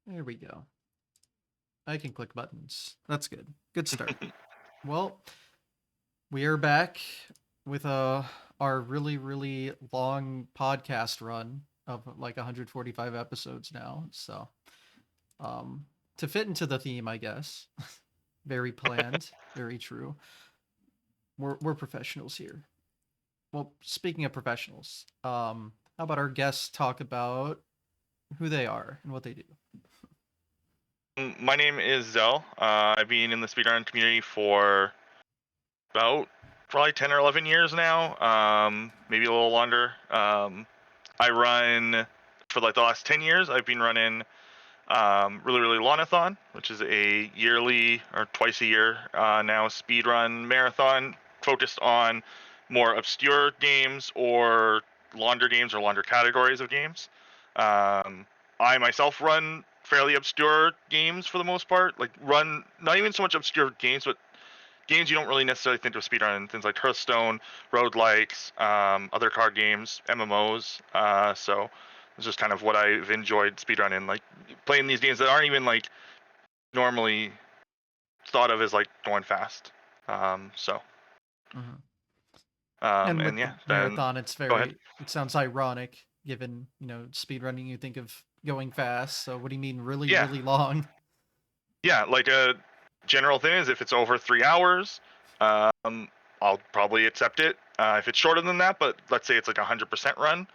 There we go. I can click buttons. That's good. Good start. Well, we are back with our really long podcast run of like 145 episodes now. So, um to fit into the theme, I guess. Very planned, very true. We're professionals here. Well, speaking of professionals, how about our guests talk about who they are and what they do? My name is Zell. I've been in the speedrun community for about probably 10 or 11 years now, maybe a little longer. I run for like the last 10 years. I've been running REALLYREALLYLONGATHon, which is a yearly or twice a year now speedrun marathon focused on more obscure games or launder games or launder categories of games. I myself run fairly obscure games for the most part. Like run not even so much obscure games, but games you don't really necessarily think of speedrun. Things like Hearthstone, roguelikes, other card games, MMOs. So it's just kind of what I've enjoyed speedrunning, like playing these games that aren't even like normally thought of as like going fast. So Mhm. And and with yeah, the then marathon, it's go ahead. very, it sounds ironic given, speedrunning, you think of going fast. So what do you mean Yeah, really long? yeah. Like a general thing is if it's over 3 hours, I'll probably accept it. If it's shorter than that, but let's say it's like a 100% run,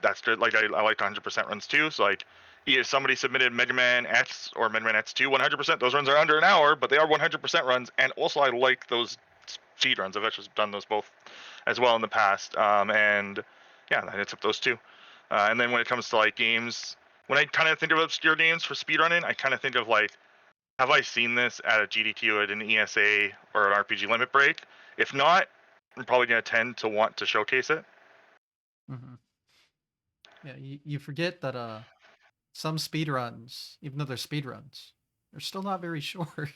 that's good. Like I like 100% runs too. So like if somebody submitted Mega Man X or Mega Man X2 100%, those runs are under an hour, but they are 100% runs. And also I like those speed runs. I've actually done those both as well in the past. And yeah, I accept those too. And then when it comes to like games, when I kind of think of obscure games for speedrunning, I kind of think of like, have I seen this at a GDQ, at an ESA, or an RPG Limit Break? If not, I'm probably going to tend to want to showcase it. Hmm. Yeah, you forget that some speedruns, even though they're speedruns, they're still not very short.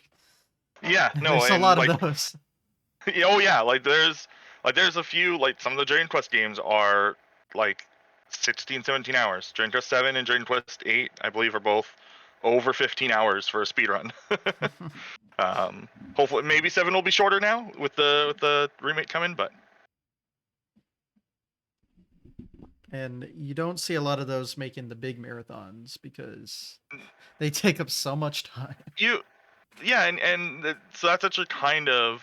Yeah, no, There's a and lot of like, those. oh yeah, like there's a few, like some of the Dragon Quest games are like 16, 17 hours. Dragon Quest 7 and Dragon Quest 8, I believe, are both over 15 hours for a speedrun. Hopefully, maybe 7 will be shorter now with the remake coming, but And you don't see a lot of those making the big marathons because they take up so much time. you, yeah, and so that's actually kind of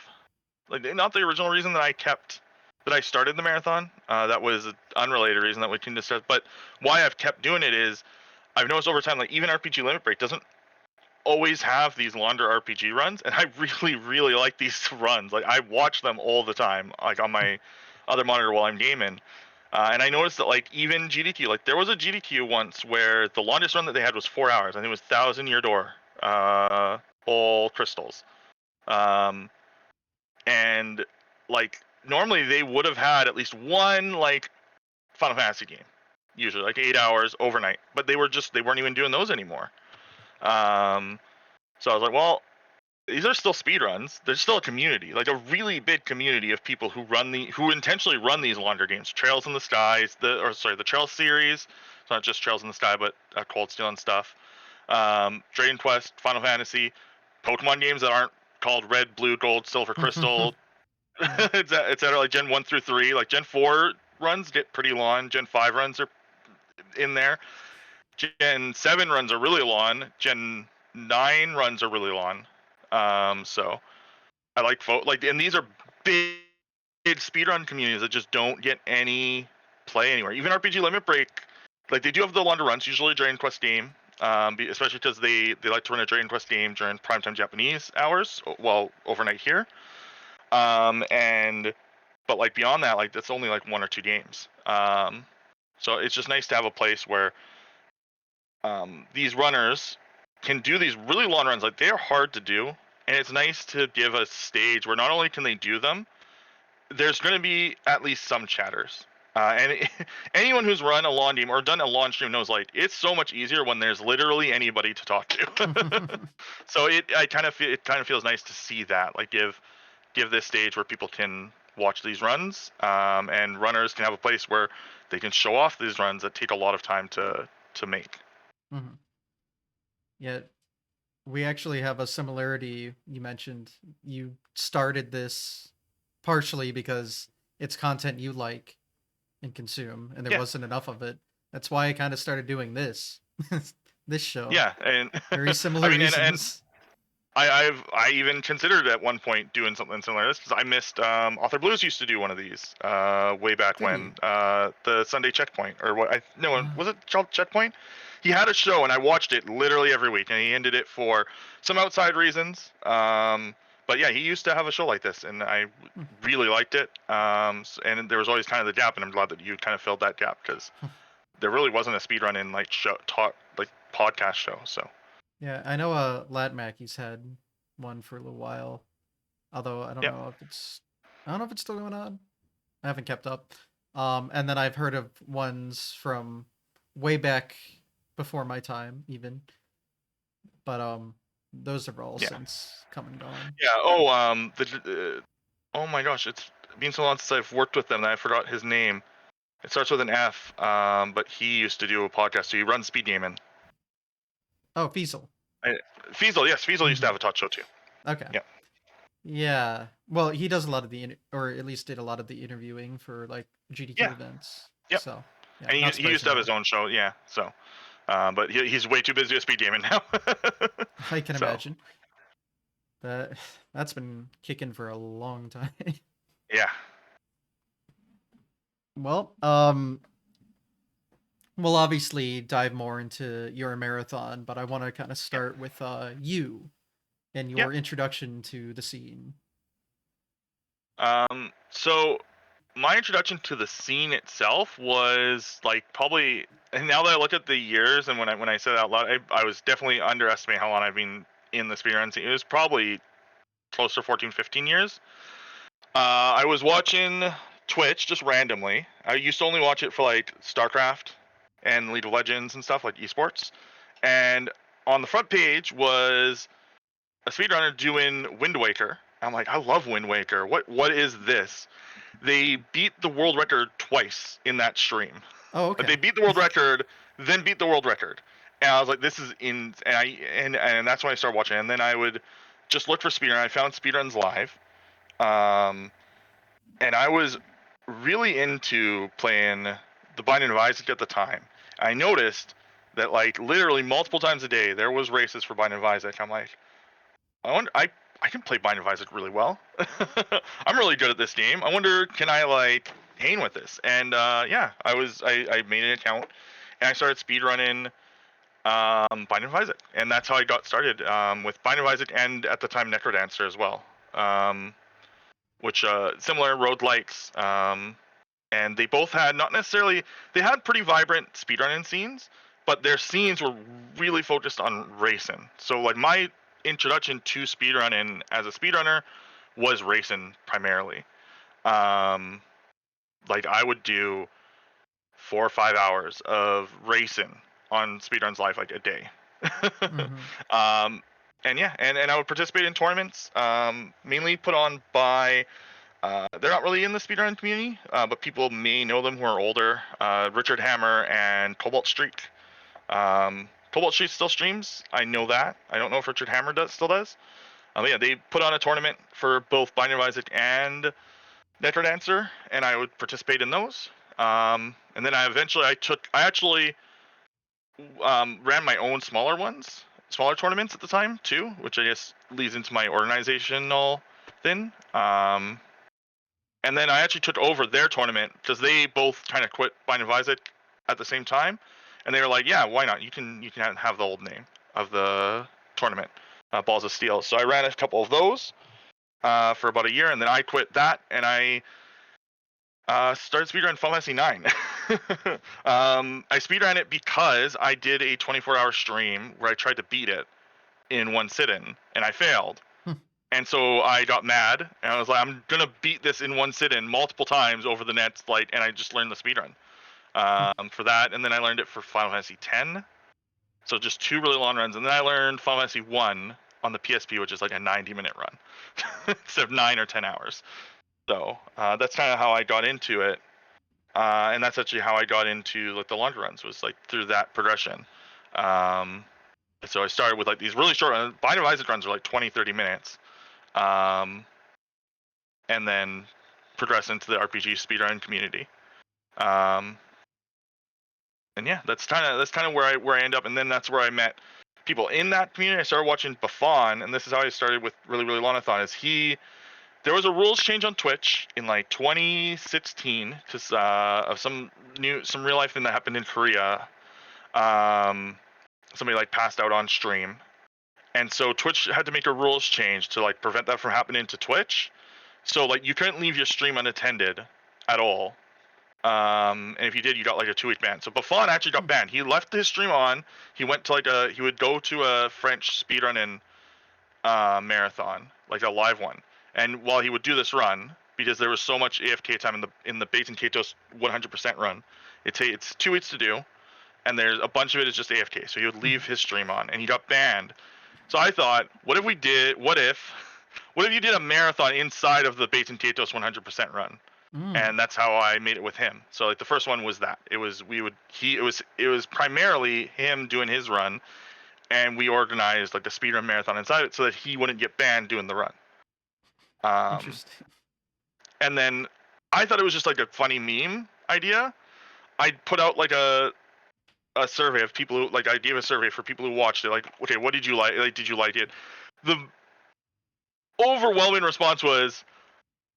like not the original reason that I started the marathon. That was an unrelated reason that we can discuss. But why I've kept doing it is I've noticed over time, like even RPG Limit Break doesn't always have these longer RPG runs, and I really like these runs. Like I watch them all the time, like on my other monitor while I'm gaming. And I noticed that like even GDQ, like there was a GDQ once where the longest run that they had was 4 hours. I think it was Thousand Year Door, all crystals. Um, and like normally they would have had at least one like Final Fantasy game, usually like 8 hours overnight, but they weren't even doing those anymore. Um, so I was like, well, these are still speedruns. There's still a community, like a really big community of people who intentionally run these longer games. Trails in the Skies, the Trails series. It's not just Trails in the Sky, but Cold Steel and stuff. Dragon Quest, Final Fantasy, Pokemon games that aren't called Red, Blue, Gold, Silver, Crystal, Yeah. etc. Like Gen 1 through 3. Like Gen 4 runs get pretty long. Gen 5 runs are in there. Gen 7 runs are really long. Gen 9 runs are really long. So I like, and these are big speedrun communities that just don't get any play anywhere. Even RPG Limit Break, like they do have the longer runs, usually a Dragon Quest game. Especially because they like to run a Dragon Quest game during primetime Japanese hours, well, overnight here. And but like beyond that, like that's only like 1 or 2 games. So it's just nice to have a place where these runners can do these really long runs. Like they are hard to do, and it's nice to give a stage where not only can they do them, there's going to be at least some chatters. And anyone who's run a long game or done a long stream knows like it's so much easier when there's literally anybody to talk to. So it kind of feels nice to see that, like give this stage where people can watch these runs, and runners can have a place where they can show off these runs that take a lot of time to make. Mhm. Yet we actually have a similarity. You mentioned you started this partially because it's content you like and consume, and there Yeah, wasn't enough of it. That's why I kind of started doing this, this show. yeah, and Very I similar mean, and reasons. I even considered at one point doing something similar to this because I missed Author Blues used to do one of these way back Did he? when the Sunday Checkpoint or what I no Uh, was it called Checkpoint? He had a show and I watched it literally every week and he ended it for some outside reasons. But yeah, he used to have a show like this and I really liked it. And there was always kind of the gap and I'm glad that you kind of filled that gap because there really wasn't a speedrun like show talk like podcast show. So yeah, I know Lat Mackey's had one for a little while. Although yeah, I don't know if it's still going on. I haven't kept up. And then I've heard of ones from way back before my time, even. But those have all yeah. since come and gone. Yeah. Oh, oh my gosh, it's been so long since I've worked with them that I forgot his name. It starts with an F. But he used to do a podcast. So he runs Speed Gaming. Oh, Fiesel. Fiesel, yes, Fiesel used to Hmm. have a talk show too. Okay. Yeah. Yeah. Well, he does a lot of or at least did a lot of the interviewing for like GDQ Yeah. events. Yep. So yeah, And not he used to surprising have his there. own show. Yeah. So, but he's way too busy with Speed Gaming now. I can So, imagine. That that's been kicking for a long time. yeah. Well, we'll obviously dive more into your marathon, but I want to kind of Yeah. start with you and Yeah. your introduction to the scene. So my introduction to the scene itself was like probably, and now that I look at the years and when I said it out loud, I was definitely underestimating how long I've been in the speedrun scene. It was probably close to 14, 15 years. I was watching Twitch just randomly. I used to only watch it for like StarCraft and League of Legends and stuff like esports. And on the front page was a speedrunner doing Wind Waker. I'm like, I love Wind Waker. What is this? They beat the world record twice in that stream. Oh, Like they okay. beat the world record, then beat the world record, and I was like, this is in. And that's when I started watching. And then I would just look for speedrun. I found speedruns live, um, and I was really into playing the Binding of Isaac at the time. I noticed that like literally multiple times a day there was races for Binding of Isaac. I'm like, I wonder, I can play Binding of Isaac really well. I'm really good at this game. I wonder, can I like hang with this? And yeah, I made an account and I started speedrunning Binding of Isaac, and that's how I got started with Binding of Isaac and at the time Necrodancer as well, which similar roguelikes. And they both had not necessarily they had pretty vibrant speedrunning scenes, but their scenes were really focused on racing. So like my introduction to speedrunning as a speedrunner was racing primarily. Um, like I would do 4 or 5 hours of racing on speedruns live like a day. Mm-hmm. um, and yeah, and I would participate in tournaments, mainly put on by they're not really in the speedrun community, but people may know them who are older. Richard Hammer and Cobalt Streak. Cobalt Streak still streams. I know that. I don't know if Richard Hammer still does. Yeah, they put on a tournament for both Binding of Isaac and Necrodancer, and I would participate in those. And then I actually ran my own smaller tournaments at the time too, which I guess leads into my organizational thing. And then I actually took over their tournament because they both kind of quit Binding of Isaac at the same time, and they were like, "Yeah, why not? You can have the old name of the tournament, Balls of Steel." So I ran a couple of those for about a year, and then I quit that, and I started speedrunning Final Fantasy 9. I speedran it because I did a 24-hour stream where I tried to beat it in one sit-in, and I failed. And so I got mad, and I was like, I'm gonna beat this in one sit-in multiple times over the next like, and I just learned the speedrun for that, and then I learned it for Final Fantasy X. So just two really long runs, and then I learned Final Fantasy One on the PSP, which is like a 90-minute run instead of 9 or 10 hours. So that's kind of how I got into it, and that's actually how I got into like the longer runs was like through that progression. Um, So I started with like these really short runs. Bind of Isaac runs are like 20, 30 minutes. And then progress into the RPG speedrun community. And yeah, that's kind of where I end up, and then that's where I met people in that community. I started watching Buffon, and this is how I started with Really Longathon. There was a rules change on Twitch in like 2016 to of some real life thing that happened in Korea. Somebody like passed out on stream, and so Twitch had to make a rules change to like prevent that from happening to Twitch. So like you couldn't leave your stream unattended at all. And if you did, you got like a 2-week ban. So Buffon actually got banned. He left his stream on. He went to he would go to a French speedrunning marathon, like a live one. And while he would do this run, because there was so much AFK time in the Bates and Katos 100% run, it's 2 weeks to do, and there's a bunch of it is just AFK. So he would leave his stream on, and he got banned. So I thought, what if you did a marathon inside of the Bates and Katos 100% run? And that's how I made it with him. So like the first one was that it was primarily him doing his run, and we organized like a speedrun marathon inside it so that he wouldn't get banned doing the run. Interesting. And then I thought it was just like a funny meme idea. I put out like a survey of people who I gave a survey for people who watched it. Like, okay, what did you like? Like, did you like it? The overwhelming response was,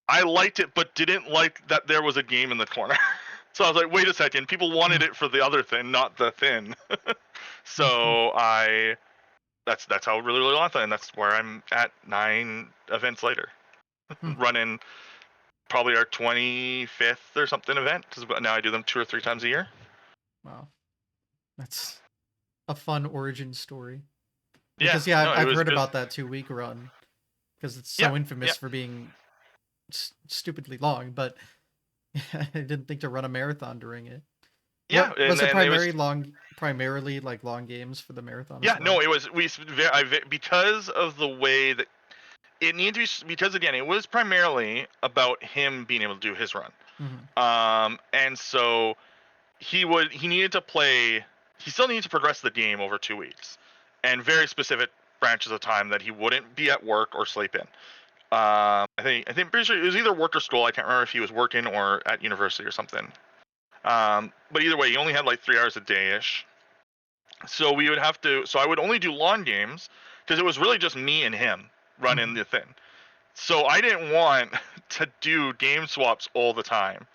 I liked it, but didn't like that there was a game in the corner. So I was like, wait a second, people wanted it for the other thing, not the thing. So that's how Really Longathon, and that's where I'm at 9 events later, running probably our 25th or something event. Because now I do them 2 or 3 times a year. Wow, that's a fun origin story. Yeah, Because I've heard about that 2-week run because it's so infamous for being stupidly long. But I didn't think to run a marathon during it. Yeah, Was it primarily like long games for the marathon? Yeah, as well? no, it was because of the way that it needed to be, because again, it was primarily about him being able to do his run. And so he needed to play. He still needed to progress the game over 2 weeks, and very specific branches of time that he wouldn't be at work or sleep in. I think pretty sure it was either work or school. I can't remember if he was working or at university or something. But either way, he only had like 3 hours a day ish. So we would have to. So I would only do lawn games because it was really just me and him running the thing. So I didn't want to do game swaps all the time.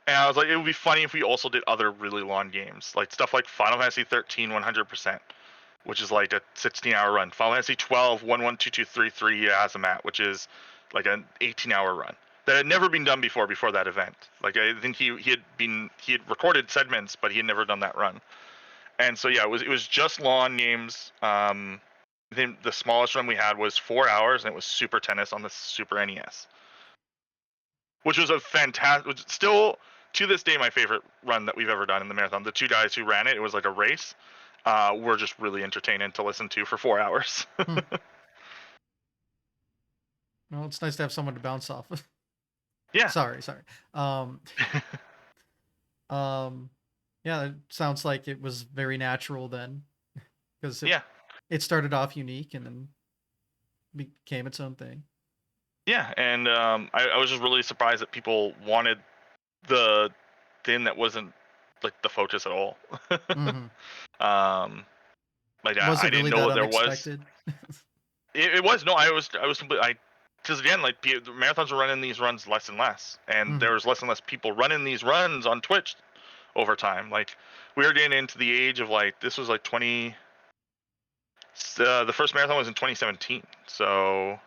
And I was like, it would be funny if we also did other really long games, like stuff like Final Fantasy 13 100%, which is like a 16-hour run. Final Fantasy 12 112233 Azamat, which is like an 18-hour run that had never been done before that event. Like I think he had recorded segments, but he had never done that run. And so yeah, it was just lawn games. I think the smallest run we had was 4 hours, and it was Super Tennis on the Super NES, which was a fantastic. Still to this day, my favorite run that we've ever done in the marathon. The 2 guys who ran it, it was like a race. Were just really entertaining to listen to for 4 hours. Well, it's nice to have someone to bounce off. Yeah. Sorry. Yeah, it sounds like it was very natural then, because it started off unique and then became its own thing. Yeah, and I was just really surprised that people wanted the thing that wasn't like the focus at all. Like Was I it really didn't know that that there unexpected? It was no, I was completely because again, like the marathons were running these runs less and less, and there was less and less people running these runs on Twitch over time. Like we were getting into the age of like this was like 20. The first marathon was in 2017, so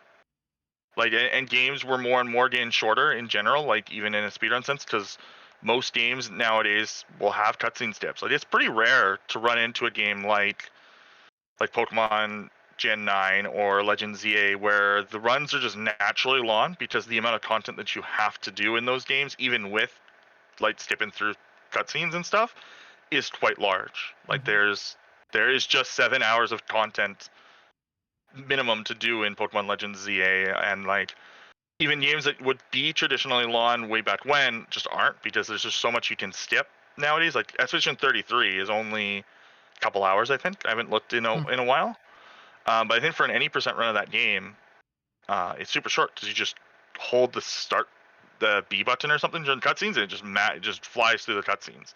like and games were more and more getting shorter in general, like even in a speedrun sense, because most games nowadays will have cutscene steps. Like it's pretty rare to run into a game like Pokemon Gen 9 or Legend ZA, where the runs are just naturally long because the amount of content that you have to do in those games, even with like skipping through cutscenes and stuff, is quite large. Like there is just 7 hours of content minimum to do in Pokemon Legends ZA, and like even games that would be traditionally long way back when just aren't, because there's just so much you can skip nowadays. Like Expedition 33 is only couple hours, I think. I haven't looked in a while. But I think for an any percent run of that game, it's super short because you just hold the B button or something during cutscenes, and it just flies through the cutscenes.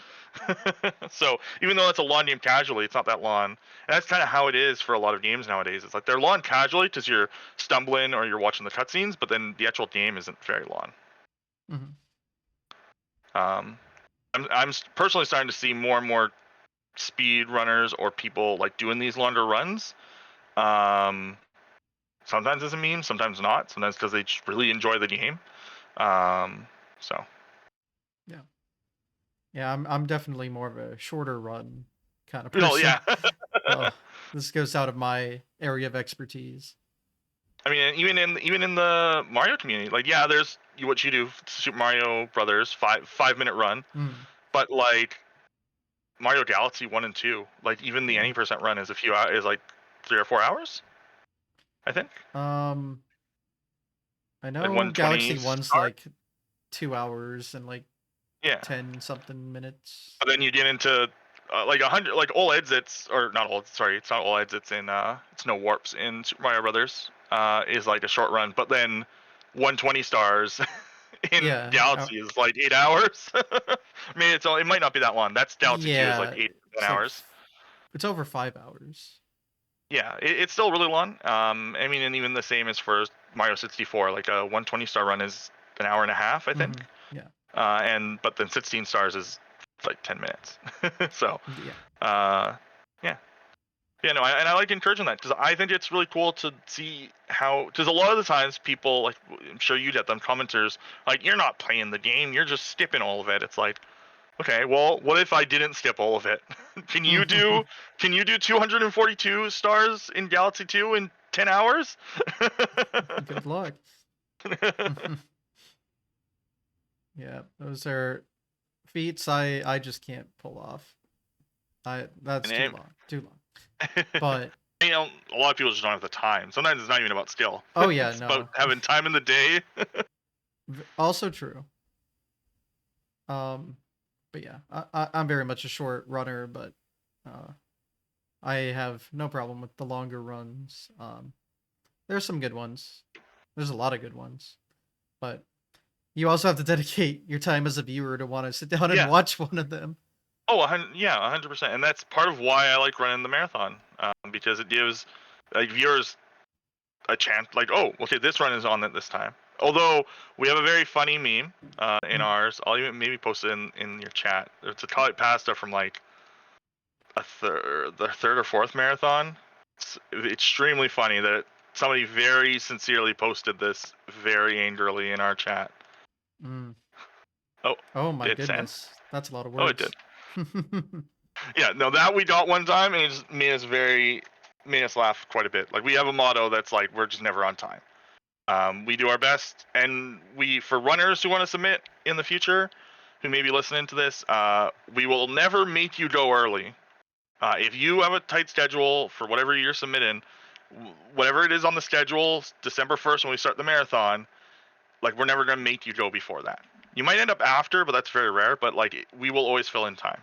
So even though it's a long game casually, it's not that long. And that's kind of how it is for a lot of games nowadays. It's like they're long casually because you're stumbling or you're watching the cutscenes, but then the actual game isn't very long. Mm-hmm. I'm personally starting to see more and more speed runners or people like doing these longer runs. Sometimes as a meme, sometimes not. Sometimes because they just really enjoy the game. So Yeah, I'm definitely more of a shorter run kind of no, person. yeah. So this goes out of my area of expertise. I mean, even in the Mario community, like yeah, there's what you do, Super Mario Brothers, 5 minute run, Mm, but like Mario Galaxy 1 and 2, like even the yeah. any percent run is is like 3 or 4 hours, I think. I Like know 120 Galaxy One's start. like 2 hours and like Yeah, 10 something minutes. but then you get into like 100, like OLEDs. Or not OLEDs. Sorry, it's not OLEDs. It's no warps in Super Mario Brothers. Is like a short run, but then 120 stars in Yeah. Galaxy is like 8 hours. I mean, it might not be that long. That's Galaxy 2 is like Yeah, 8 to 10 hours. it's over 5 hours. Yeah, it's still really long. I mean, and even the same as for Mario 64. Like a 120 star run is an hour and a half, I think. Yeah. But then 16 stars is like 10 minutes. So, Yeah. uh, yeah. Yeah, no, and I like encouraging that because I think it's really cool to see how. Because a lot of the times people, like I'm sure you get them commenters, like you're not playing the game, you're just skipping all of it. It's like, okay, well, what if I didn't skip all of it? Can you do 242 stars in Galaxy 2 in 10 hours? Good luck. Yeah, those are feats I just can't pull off. That's And too it, long. Too long. But you know, a lot of people just don't have the time. Sometimes it's not even about skill. oh yeah, It's about no. having time in the day. Also true. Um but yeah, I'm very much a short runner, but uh I have no problem with the longer runs. There's some good ones. There's a lot of good ones. But you also have to dedicate your time as a viewer to want to sit down and Yeah. watch one of them. Oh, 100%. And that's part of why I like running the marathon, because it gives like viewers a chance. Like, oh, okay, this run is on at this time. Although we have a very funny meme in Mm. ours. I'll even maybe post it in your chat. It's a call it pasta from like the third or fourth marathon. It's extremely funny that somebody very sincerely posted this very angrily in our chat. Mm. Oh, Oh my did it send? goodness. That's a lot of Oh, it did. words. Yeah, no, that we got one time, and it just made us laugh quite a bit. Like we have a motto that's like we're just never on time. We do our best, and for runners who want to submit in the future, who may be listening to this, we will never make you go early. If you have a tight schedule for whatever you're submitting, whatever it is on the schedule, December 1st when we start the marathon, like we're never gonna make you go before that. You might end up after, but that's very rare. But like we will always fill in time,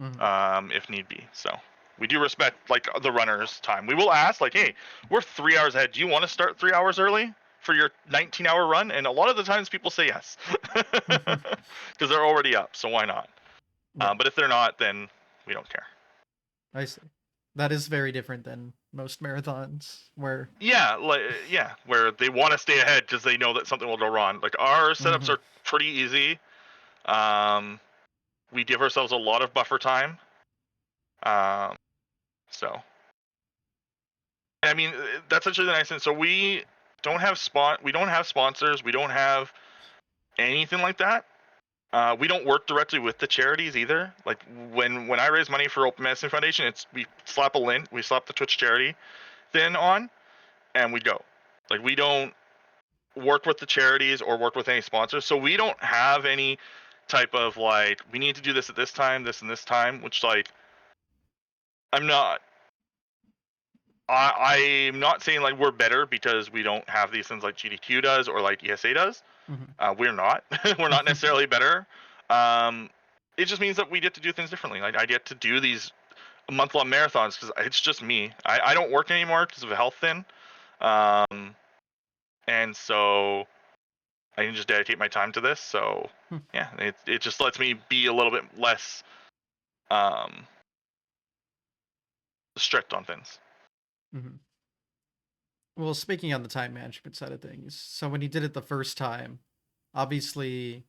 Mhm. if need be. So we do respect like the runner's time. We will ask like, hey, we're 3 hours ahead. Do you want to start 3 hours early for your 19-hour run? And a lot of the times people say yes, because they're already up. So why not? Yeah, But if they're not, then we don't care. I see. That is very different than most marathons where Yeah, where they want to stay ahead because they know that something will go wrong. Like our setups Mhm. are pretty easy. Um, we give ourselves a lot of buffer time. Um, so I mean that's actually the nice thing. So we don't have sponsors. We don't have anything like that. We don't work directly with the charities either. Like when I raise money for Open Medicine Foundation, we slap a link, we slap the Twitch charity thing on, and we go. Like we don't work with the charities or work with any sponsors. So we don't have any type of like we need to do this at this time, this and this time, which like I'm not I'm not saying like we're better because we don't have these things like GDQ does or like ESA does. Mhm. We're not. We're not necessarily better. It just means that we get to do things differently. Like I get to do these month-long marathons because it's just me. I don't work anymore because of a health thing, um, and so I can just dedicate my time to this. So Hmm. yeah, it just lets me be a little bit less um, strict on things. Mhm. Well, speaking on the time management side of things, so when you did it the first time, obviously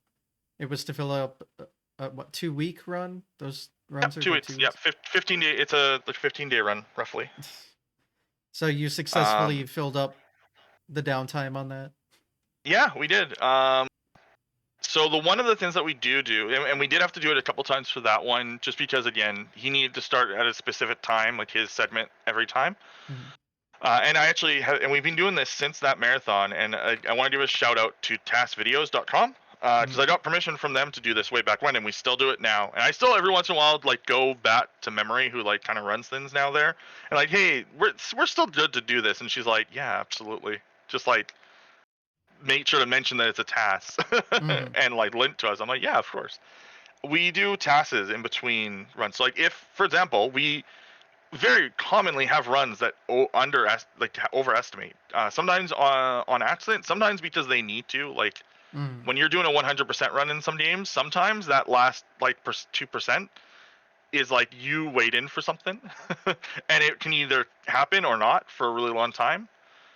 it was to fill up a what 2 week run. Those runs Yep, are 2 like weeks. 2 weeks. Yep, 15 day. It's a like 15-day run roughly. So you successfully Um, filled up the downtime on that. yeah, we did. So the one of the things that we do, and we did have to do it a couple times for that one, just because again he needed to start at a specific time, like his segment every time. Mhm. And I actually have, and we've been doing this since that marathon. And I want to give a shout out to taskvideos.com because I Mhm. got permission from them to do this way back when, and we still do it now. And I still every once in a while like go back to memory, who like kind of runs things now there, and like, hey, we're still good to do this. And she's like, yeah, absolutely. Just like make sure to mention that it's a task Mhm. and like link to us. I'm like, yeah, of course. We do tasks in between runs. So like if, for example, we very commonly have runs that overestimate. Sometimes on accident, sometimes because they need to. Like Mhm. when you're doing a 100% run in some games, sometimes that last like 2% is like you wait in for something, and it can either happen or not for a really long time.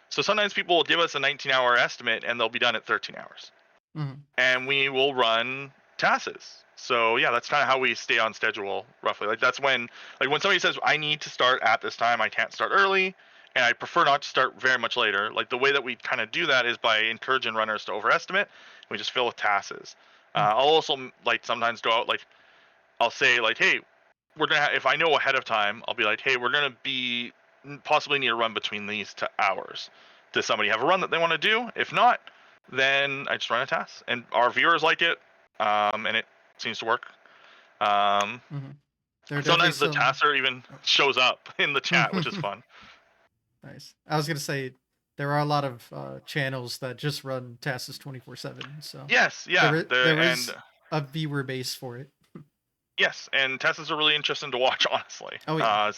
So sometimes people will give us a 19-hour estimate and they'll be done at 13 hours, Mhm. and we will run tasks. So yeah, that's kind of how we stay on schedule roughly. Like that's when somebody says I need to start at this time, I can't start early, and I prefer not to start very much later. Like the way that we kind of do that is by encouraging runners to overestimate. We just fill with tasks. Mhm. I'll also like sometimes go out like I'll say like, hey, if I know ahead of time, I'll be like, hey, we're gonna be possibly need a run between these hours. Does somebody have a run that they want to do? If not, then I just run a task, and our viewers like it, and it seems to work. Um, Mhm. There are definitely Sometimes the some. tasker even shows up in the chat, which is Oh. fun. Nice. I was gonna say there are a lot of channels that just run tasks 24/7. So Yes, there yeah, is, there and is a viewer base for it. yes, and tasks are really interesting to watch, honestly. Oh yeah.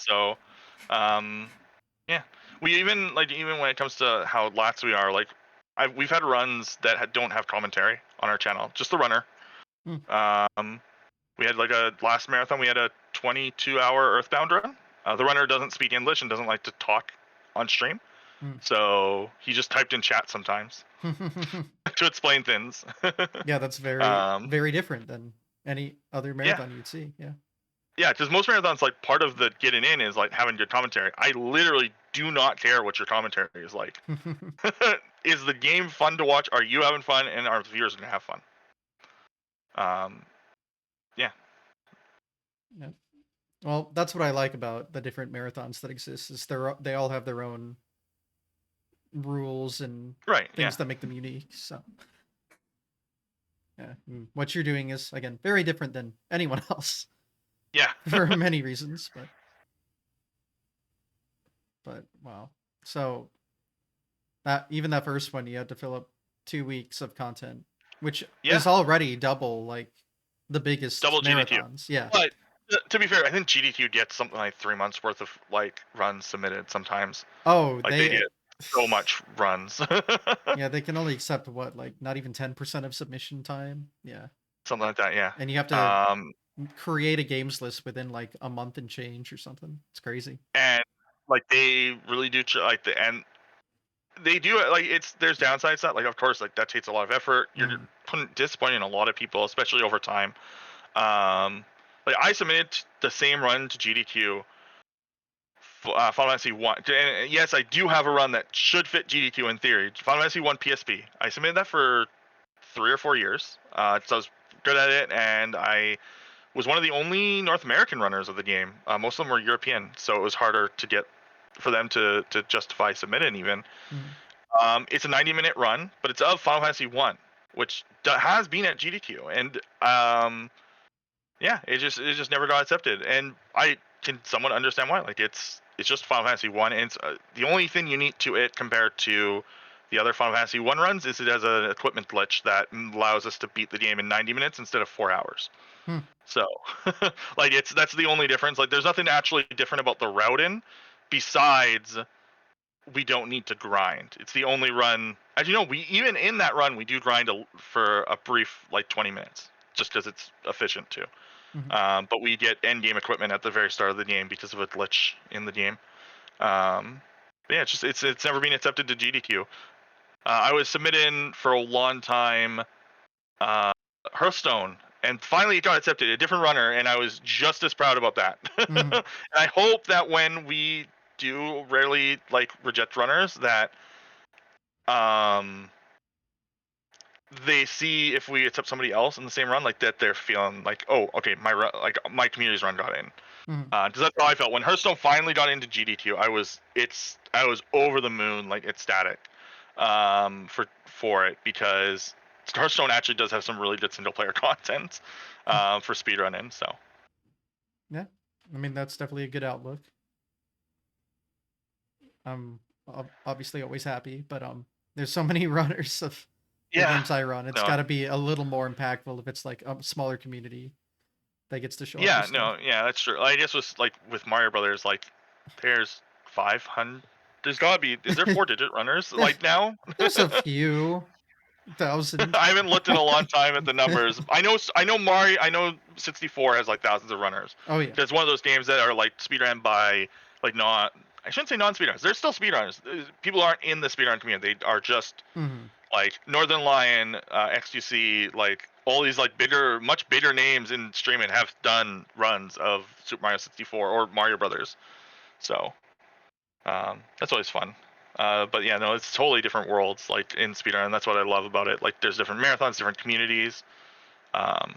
Um, Yeah, we even when it comes to how lax we are, like we've had runs that don't have commentary on our channel, just the runner. Mm. Um, we had like a last marathon, we had a 22-hour Earthbound run. The runner doesn't speak English and doesn't like to talk on stream, Mm. so he just typed in chat sometimes to explain things. Yeah, that's very um, very different than any other yeah, marathon you'd see. Yeah. yeah, because most marathons, like part of the getting in is like having good commentary. I literally do not care what your commentary is like. Is the game fun to watch? Are you having fun? And are the viewers gonna have fun? Um, yeah, Yeah. Well, that's what I like about the different marathons that exist is they all have their own rules and right, yeah, things that make them unique. So yeah, what you're doing is again very different than anyone else yeah, for many reasons. But wow. So that even that first one, you had to fill up 2 weeks of content, which yeah. is already double like the biggest Double GDQ. marathons. Yeah. But to be fair, I think GDQ gets something like 3 months worth of like runs submitted sometimes. Oh, Like they they. get so much runs, Yeah, they can only accept what, like not even 10% of submission time. Yeah, something like that. Yeah. and you have to Um, create a games list within like a month and change or something. It's crazy. and like they really do like and they do it like there's downsides to that. Like of course, like that takes a lot of effort. You're Mm, disappointing a lot of people, especially over time. Um, like I submitted the same run to GDQ, Final Fantasy One. And yes, I do have a run that should fit GDQ in theory. Final Fantasy One PSP. I submitted that for 3 or 4 years. So I was good at it, and I was one of the only North American runners of the game. Most of them were European, so it was harder to get for them to justify submitting even. mm, It's a 90-minute run, but it's of Final Fantasy One, which has been at GDQ, and yeah, it just never got accepted, and I can somewhat understand why. Like it's just Final Fantasy One, and it's the only thing unique to it compared to the other Final Fantasy 1 runs is it has an equipment glitch that allows us to beat the game in 90 minutes instead of 4 hours. Hmm. So, like that's the only difference. Like there's nothing actually different about the routing besides we don't need to grind. It's the only run. As you know, we even in that run we do grind for a brief like 20 minutes just because it's efficient too. But we get end game equipment at the very start of the game because of a glitch in the game. Yeah, it's never been accepted to GDQ. I was submitting for a long time Hearthstone, and finally it got accepted. A different runner, and I was just as proud about that. And I hope that when we do rarely like reject runners, that they see if we accept somebody else in the same run, like that they're feeling like, oh, okay, my community's run got in. Because that's how I felt when Hearthstone finally got into GDQ. I was over the moon, like ecstatic, for it because Hearthstone actually does have some really good single player content for speedrunning. So Yeah, I mean that's definitely a good outlook. I'm obviously always happy, but there's so many runners of the yeah, games I run. It's no, got to be a little more impactful if it's like a smaller community that gets to show off their yeah, stuff. no, yeah, that's true. I guess with Mario Brothers, like there's 500. There's gotta be. Is there 4-digit runners like now? There's a few thousand. I haven't looked in a long time at the numbers. I know Mario. I know 64 has like thousands of runners. Oh yeah. It's one of those games that are like speedrun by like not. I shouldn't say non-speedrunners. There's still speedrunners. People aren't in the speedrun community. They are just like Northern Lion, XQC, like all these like much bigger names in streaming have done runs of Super Mario 64 or Mario Brothers. So that's always fun. But yeah, no, it's totally different worlds like in speedrun, and that's what I love about it. Like there's different marathons, different communities. Yeah.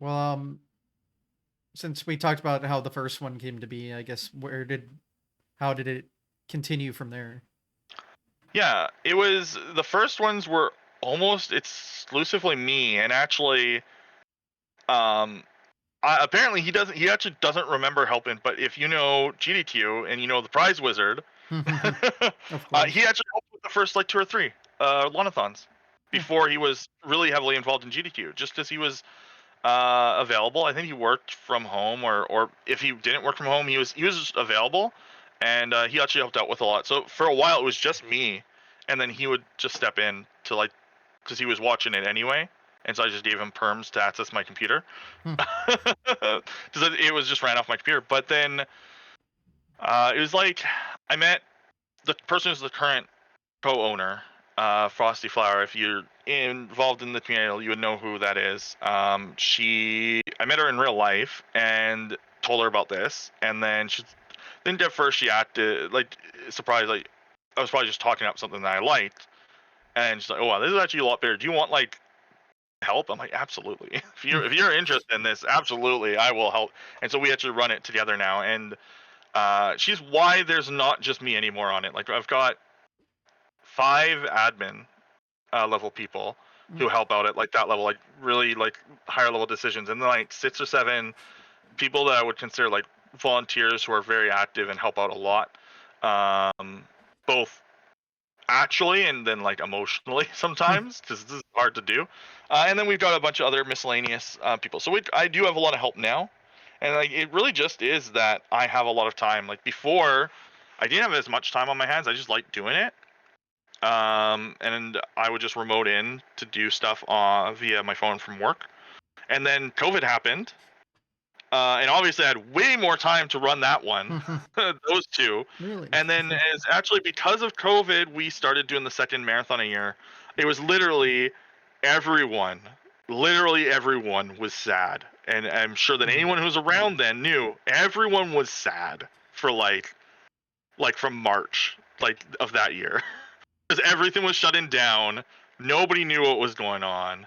Well, since we talked about how the first one came to be, I guess how did it continue from there? Yeah, it was the first ones were almost exclusively me, and actually, apparently he actually doesn't remember helping. But if you know GDQ and you know the Prize Wizard, Of course. he actually helped with the first like 2 or 3 Lonathons before he was really heavily involved in GDQ. Just because he was available, I think he worked from home, or if he didn't work from home, he was just available, and he actually helped out with a lot. So for a while, it was just me, and then he would just step in to like, because he was watching it anyway, and so I just gave him perms to access my computer, because it was just ran off my computer. But then it was like I met the person who's the current co-owner, Frosty Flower. If you're involved in the community, you would know who that is. I met her in real life and told her about this, and then then at first she acted like surprised, like I was probably just talking up something that I liked, and she's like, "Oh wow, this is actually a lot better. Do you want like help?" I'm like, "Absolutely. If you're interested in this, absolutely, I will help." And so we actually run it together now, and she's why there's not just me anymore on it. Like I've got 5 admin level people who help out at like that level, like really like higher level decisions, and then like 6 or 7 people that I would consider like volunteers who are very active and help out a lot, both actually and then like emotionally sometimes because this is hard to do. And then we've got a bunch of other miscellaneous people. So I do have a lot of help now, and like it really just is that I have a lot of time. Like before, I didn't have as much time on my hands. I just like doing it. And I would just remote in to do stuff via my phone from work. And then COVID happened, and obviously I had way more time to run that one, those 2. Really? And then as actually because of COVID, we started doing the second marathon a year. It was everyone, literally everyone was sad, and I'm sure that anyone who was around then knew everyone was sad for like from March like of that year. Because everything was shutting down. Nobody knew what was going on.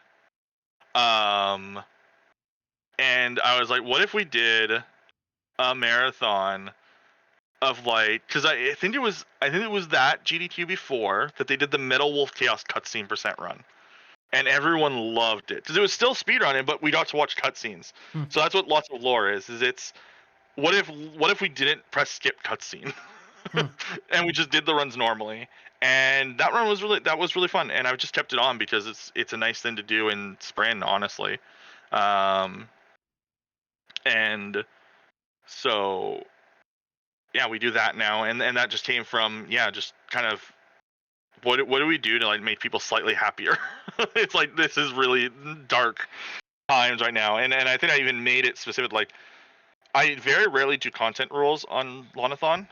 And I was like, what if we did a marathon of like, because I think it was that GDQ before that they did the Metal Wolf Chaos cutscene percent run, and everyone loved it because it was still speedrunning, but we got to watch cutscenes. So that's what lots of lore is. It's what if we didn't press skip cutscene? Hmm. And we just did the runs normally. And that run was really fun, and I've just kept it on because it's a nice thing to do in sprint, honestly. Um, and so yeah, we do that now, and that just came from just kind of what do we do to like make people slightly happier? It's like this is really dark times right now, and I think I even made it specific. Like I very rarely do content rules on Lonathon,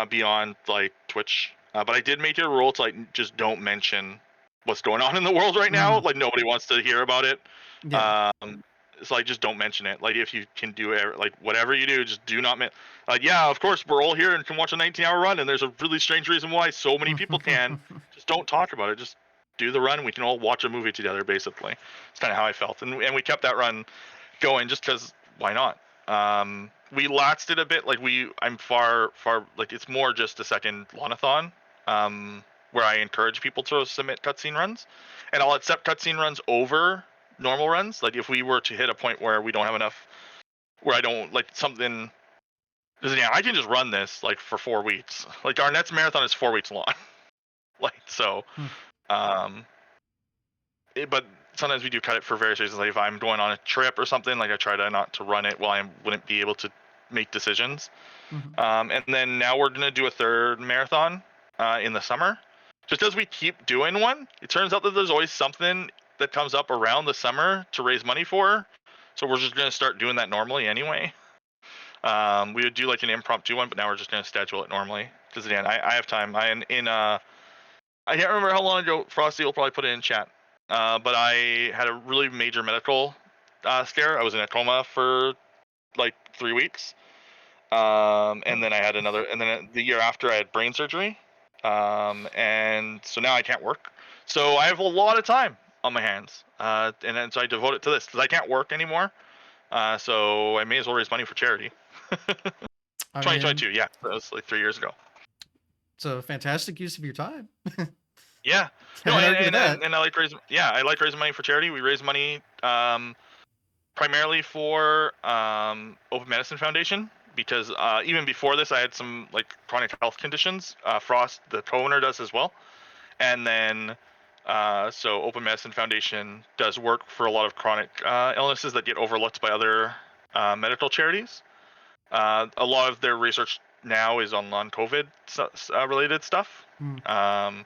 beyond like Twitch, but I did make it a rule to like just don't mention what's going on in the world right now. Mm. Like nobody wants to hear about it. Yeah. Um, it's like just don't mention it. Like if you can do it, like whatever you do, just do not. Like yeah, of course we're all here and can watch a 19-hour run, and there's a really strange reason why so many people can. Just don't talk about it. Just do the run. We can all watch a movie together. Basically, it's kind of how I felt, and we kept that run going just because why not? We laxed it a bit. Like I'm far like it's more just a second Lonathon, where I encourage people to submit cutscene runs, and I'll accept cutscene runs over normal runs. Like if we were to hit a point where we don't have enough, where I don't like something. Yeah, I can just run this like for 4 weeks. Like our next marathon is 4 weeks long. Like so, Hmm. um, but sometimes we do cut it for various reasons. Like if I'm going on a trip or something, like I try to not to run it while I wouldn't be able to make decisions. Mhm. And then now we're gonna do a third marathon in the summer. Just as we keep doing one, it turns out that there's always something that comes up around the summer to raise money for. So we're just gonna start doing that normally anyway. We would do like an impromptu one, but now we're just gonna schedule it normally. Because again, I have time. I can't remember how long ago. Frosty will probably put it in chat. But I had a really major medical scare. I was in a coma for like 3 weeks. And then I had another, and then the year after I had brain surgery. And so now I can't work. So I have a lot of time on my hands. And then so I devote it to this because I can't work anymore. So I may as well raise money for charity. I mean, 2022, yeah, that was like 3 years ago. it's a fantastic use of your time. Yeah, no, Can't argue with that. and I like raising, yeah, I like raising money for charity. We raise money primarily for Open Medicine Foundation because even before this, I had some like chronic health conditions. Frost, the co-owner, does as well, and then so Open Medicine Foundation does work for a lot of chronic illnesses that get overlooked by other medical charities. A lot of their research now is on non-COVID related stuff. Hmm. Um,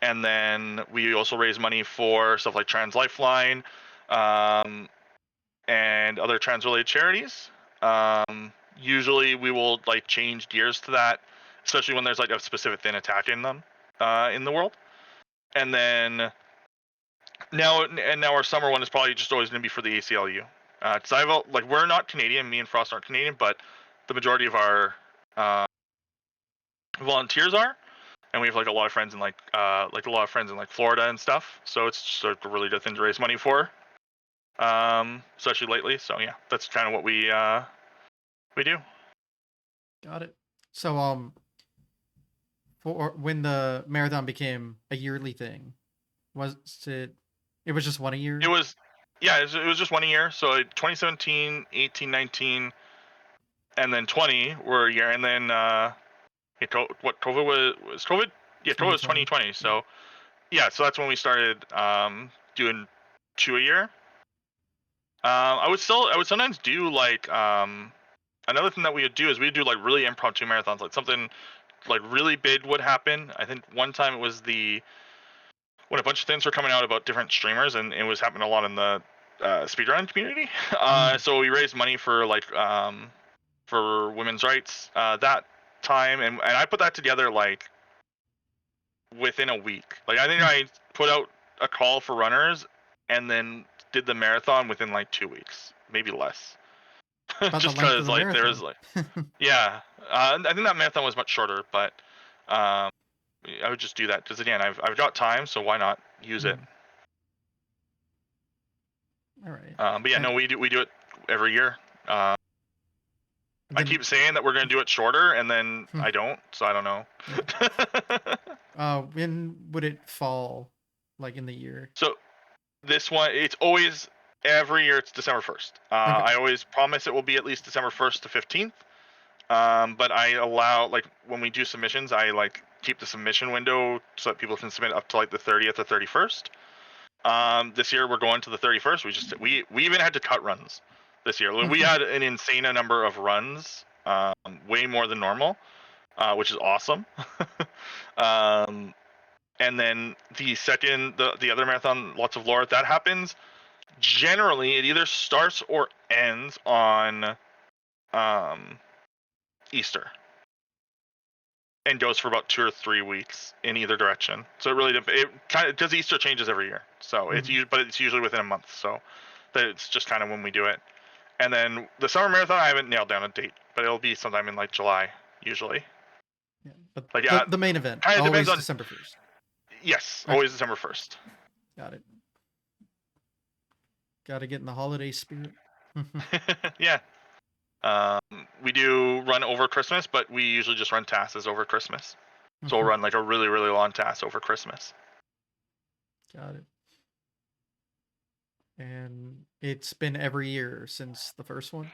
and then we also raise money for stuff like Trans Lifeline, um, and other trans-related charities. Usually, we will like change gears to that, especially when there's like a specific thing attacking them in the world. And then now our summer one is probably just always going to be for the ACLU. Because like we're not Canadian, me and Frost aren't Canadian, but the majority of our uh, volunteers are, and we have like a lot of friends in like Florida and stuff. So it's just a really good thing to raise money for, especially lately. So yeah, that's kind of what we do. Got it. So, for when the marathon became a yearly thing, was it? It was just one a It year. was, yeah, it was just one a year. So 2017, 18, 19, and then 20 were a year, and then what COVID was COVID? Yeah, COVID was 2020. 2020. Yeah. So yeah, so that's when we started doing two a year. I would sometimes do like another thing that we would do is we would do like really impromptu marathons, like something like really big would happen. I think one time it was when a bunch of things were coming out about different streamers, and it was happening a lot in the speedrun community. Mm. So we raised money for like for women's rights that time, and I put that together like within a week. Like I think Hmm. I put out a call for runners, and then did the marathon within like 2 weeks, maybe less. About the Just length of because the like there's marathon. like yeah, I think that marathon was much shorter, but um, I would just do that because again I've got time, so why not use it? Hmm. All right. But yeah, And no, we do it every year. Uh, I then, keep saying that we're gonna do it shorter, and then hmm, I don't, so I don't know. yeah. When would it fall? Like in the year? So this one, it's always every year. It's December 1st. Okay. I always promise it will be at least December 1st to 15th. But I allow, like, when we do submissions, I like keep the submission window so that people can submit up to like the 30th or 31st. This year we're going to the 31st. We even had to cut runs this year. We had an insane number of runs, way more than normal, which is awesome. And then the other marathon, Lots of Lore, that happens. Generally, it either starts or ends on Easter, and goes for about 2 or 3 weeks in either direction. So it kind of, because Easter changes every year, so it's usually within a month. So it's just kind of when we do it. And then the summer marathon, I haven't nailed down a date, but it'll be sometime in like July usually. Yeah, but Like, yeah, the main event kind of always depends on. December 1st. Yes, Okay. always December 1st. Got it. Got to get in the holiday spirit. Yeah. We do run over Christmas, but we usually just run tasks over Christmas. So we'll run like a really, really long task over Christmas. Got it. And it's been every year since the first one?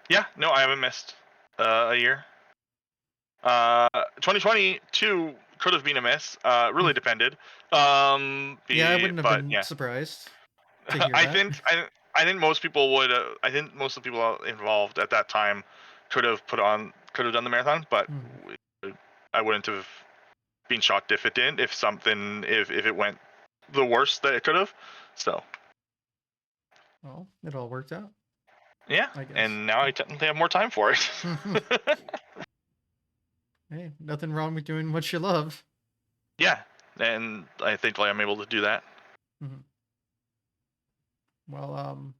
Yeah, no, I haven't missed a year. 2022 could have been a miss. Really depended. Yeah, I wouldn't have been yeah. surprised to hear I that. think most people would. I think most of the people involved at that time could have done the marathon, but I wouldn't have been shocked if it didn't. If it went the worst that it could have. So. Well, it all worked out. Yeah, I guess. and now I technically have more time for it. Hey, nothing wrong with doing what you love. Yeah, and I think I'm able to do that. Well,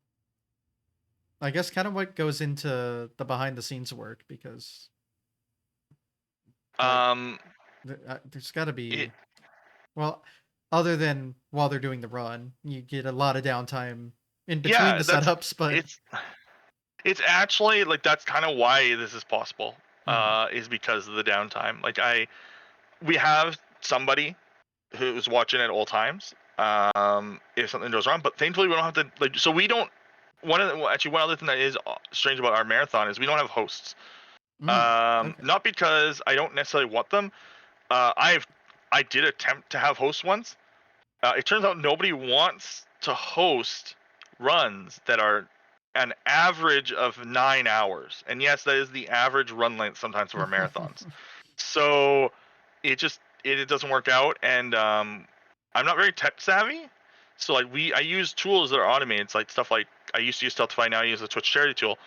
I guess kind of what goes into the behind the scenes work, because there's got to be well, other than while they're doing the run, you get a lot of downtime in between the setups, but it's actually like that's kind of why this is possible. Is because of the downtime. Like we have somebody who's watching at all times. If something goes wrong, but thankfully we don't have to so we don't. One other thing that is strange about our marathon is we don't have hosts. Okay. Not because I don't necessarily want them. I did attempt to have hosts once. It turns out nobody wants to host runs that are an average of 9 hours. And yes, that is the average run length sometimes of our marathons. So it doesn't work out. And I'm not very tech savvy. So like I use tools that are automated. It's like stuff like I used to use Stultify, now I use the Twitch charity tool.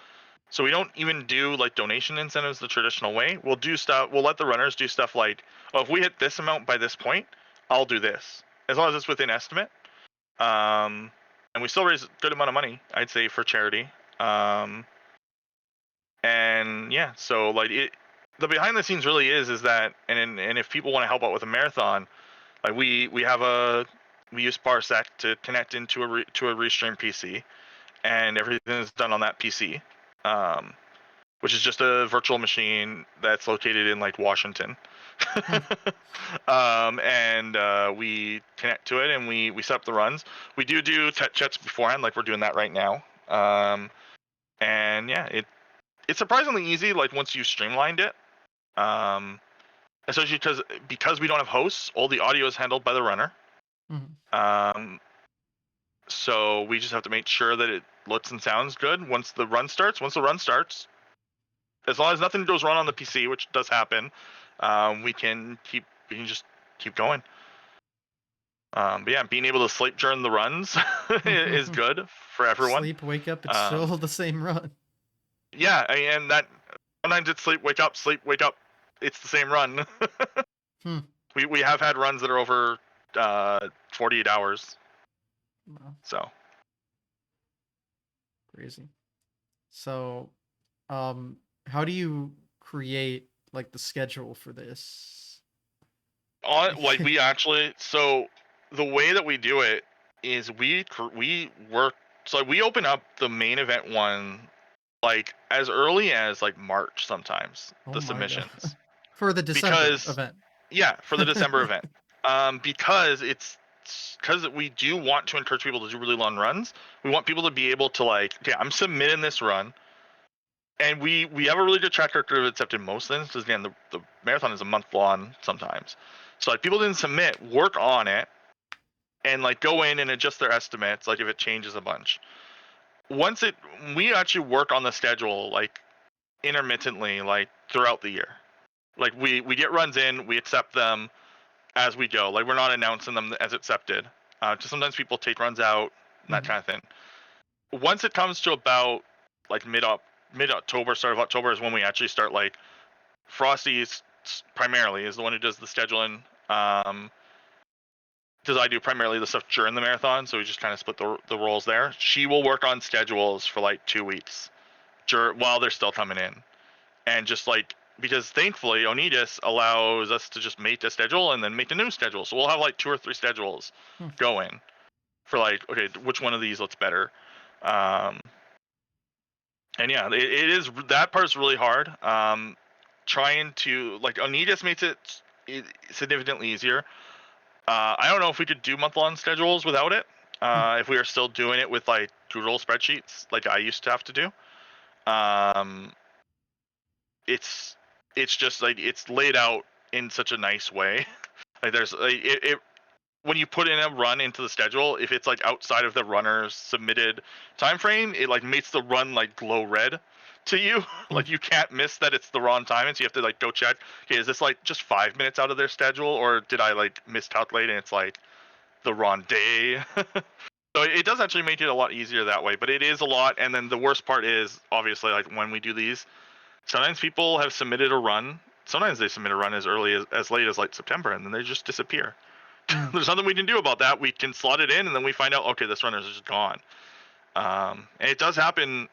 So we don't even do like donation incentives the traditional way. We'll let the runners do stuff like, oh, if we hit this amount by this point, I'll do this. As long as it's within estimate. And we still raise a good amount of money, I'd say, for charity. And yeah, so like the behind the scenes really is that, and if people want to help out with a marathon, like we use Parsec to connect into a Restream PC, and everything is done on that PC, which is just a virtual machine that's located in like Washington. And we connect to it and we set up the runs. We do tech chats beforehand, like we're doing that right now. And yeah, it's surprisingly easy, like once you've streamlined it. Especially because we don't have hosts, all the audio is handled by the runner. So we just have to make sure that it looks and sounds good once the run starts. As long as nothing goes wrong on the PC, which does happen, we can just keep going. But yeah, being able to sleep during the runs is good for everyone. Sleep, wake up, it's still the same run. Yeah, and that sometimes it's sleep, wake up, it's the same run. We have had runs that are over 48 hours. Wow. So crazy. So, how do you create like the schedule for this? So the way that we do it is we work. So we open up the main event one like as early as like March sometimes. The submissions for the December event. Yeah, for the December event. Because we do want to encourage people to do really long runs. We want people to be able to like, okay, I'm submitting this run, and we have a really good track record of accepting most things, because again, the marathon is a month long sometimes. So like people didn't submit, work on it, and like go in and adjust their estimates, like if it changes a bunch. Once it, we actually work on the schedule like intermittently, like throughout the year. Like we get runs in, we accept them as we go. Like we're not announcing them as accepted. Just sometimes people take runs out and that kind of thing. Once it comes to about like mid October, start of October is when we actually start like Frosty primarily is the one who does the scheduling. Because I do primarily the stuff during the marathon, so we just kind of split the roles there. She will work on schedules for like 2 weeks while they're still coming in, and just like, because thankfully Onidis allows us to just make a schedule and then make a new schedule, so we'll have like 2 or 3 schedules going for like, okay, which one of these looks better. And yeah, it is, that part's really hard. Trying to like, Onidis makes it significantly easier. I don't know if we could do month-long schedules without it. If we are still doing it with like Google spreadsheets, like I used to have to do. It's just like it's laid out in such a nice way. Like there's like, it when you put in a run into the schedule, if it's like outside of the runner's submitted time frame, it like makes the run like glow red to you. Like you can't miss that it's the wrong time, and so you have to like go check. Okay, is this like just 5 minutes out of their schedule, or did I like miscalculate and it's like the wrong day? So it does actually make it a lot easier that way, but it is a lot. And then the worst part is obviously like when we do these, sometimes people have submitted a run. Sometimes they submit a run as early as late as like September, and then they just disappear. There's nothing we can do about that. We can slot it in, and then we find out, okay, this runner's just gone. And it does happen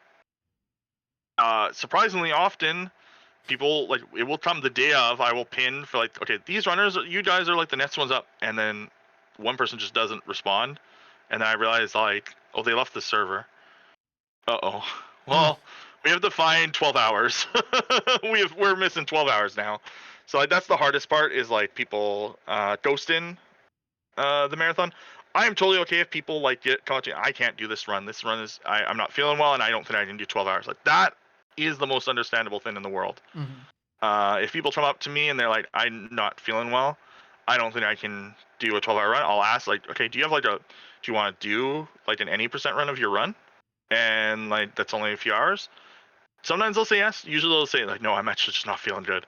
surprisingly often. People like, it will come the day of. I will pin for like, okay, these runners, you guys are like the next ones up, and then one person just doesn't respond, and then I realize like, oh, they left the server. Uh-oh. Well, we have to find 12 hours. We're missing 12 hours now. So like, that's the hardest part, is like people ghosting the marathon. I am totally okay if people like get coaching. I can't do this run. This run is, I'm not feeling well, and I don't think I can do 12 hours. Like that is the most understandable thing in the world. If people come up to me and they're like, I'm not feeling well, I don't think I can do a 12-hour run. I'll ask like, okay, do you have like do you want to do like an any percent run of your run? And like that's only a few hours. Sometimes they'll say yes. Usually they'll say like, no, I'm actually just not feeling good.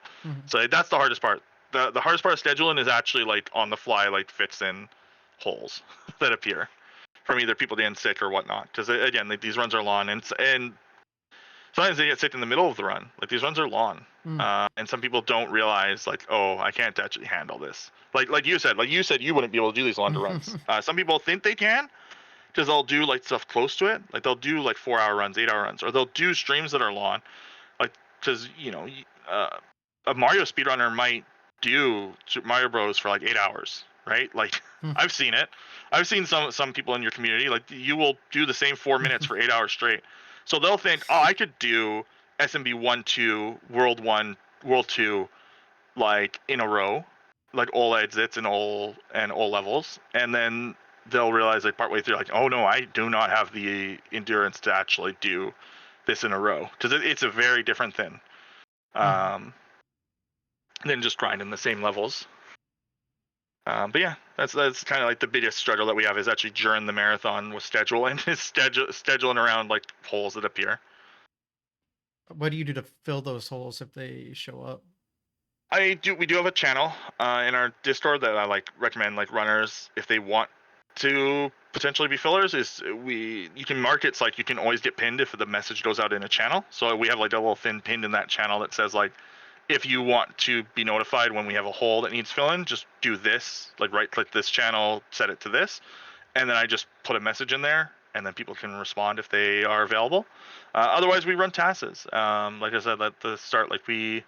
So that's the hardest part. The hardest part of scheduling is actually like on the fly, like fits in holes that appear from either people getting sick or whatnot. Because again, like, these runs are long, and sometimes they get sick in the middle of the run. Like these runs are long, and some people don't realize like, oh, I can't actually handle this. Like you said, you wouldn't be able to do these longer runs. Some people think they can, because they'll do like stuff close to it. Like they'll do like 4-hour runs, 8-hour runs, or they'll do streams that are long. Like, because a Mario speedrunner might do Super Mario Bros for like 8 hours, right? Like I've seen it. I've seen some people in your community, like you will do the same 4 minutes for 8 hours straight. So they'll think, oh, I could do SMB 1-2, World 1, World 2, like in a row, like all exits and all levels, and then they'll realize like partway through, like, oh no, I do not have the endurance to actually do this in a row, because it's a very different thing than just grinding the same levels. But yeah, that's kind of like the biggest struggle that we have, is actually during the marathon with scheduling, is scheduling around like holes that appear. What do you do to fill those holes if they show up? We do have a channel in our Discord that I like recommend, like runners, if they want to potentially be fillers, is you can mark it's like you can always get pinned if the message goes out in a channel. So we have like a little thing pinned in that channel that says like, if you want to be notified when we have a hole that needs filling, just do this, like right click this channel, set it to this, and then I just put a message in there, and then people can respond if they are available. Otherwise, we run tasks. Like I said at the start, like we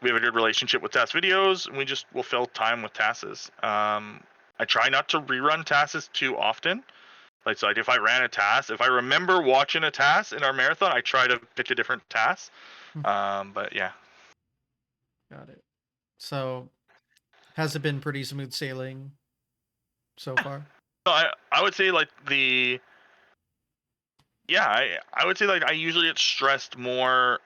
have a good relationship with task videos, and we just will fill time with tasks. I try not to rerun tasks too often. Like, so like if I ran a task, if I remember watching a task in our marathon, I try to pick a different task. But yeah. Got it. So has it been pretty smooth sailing so far? So I would say like yeah, I would say like I usually get stressed more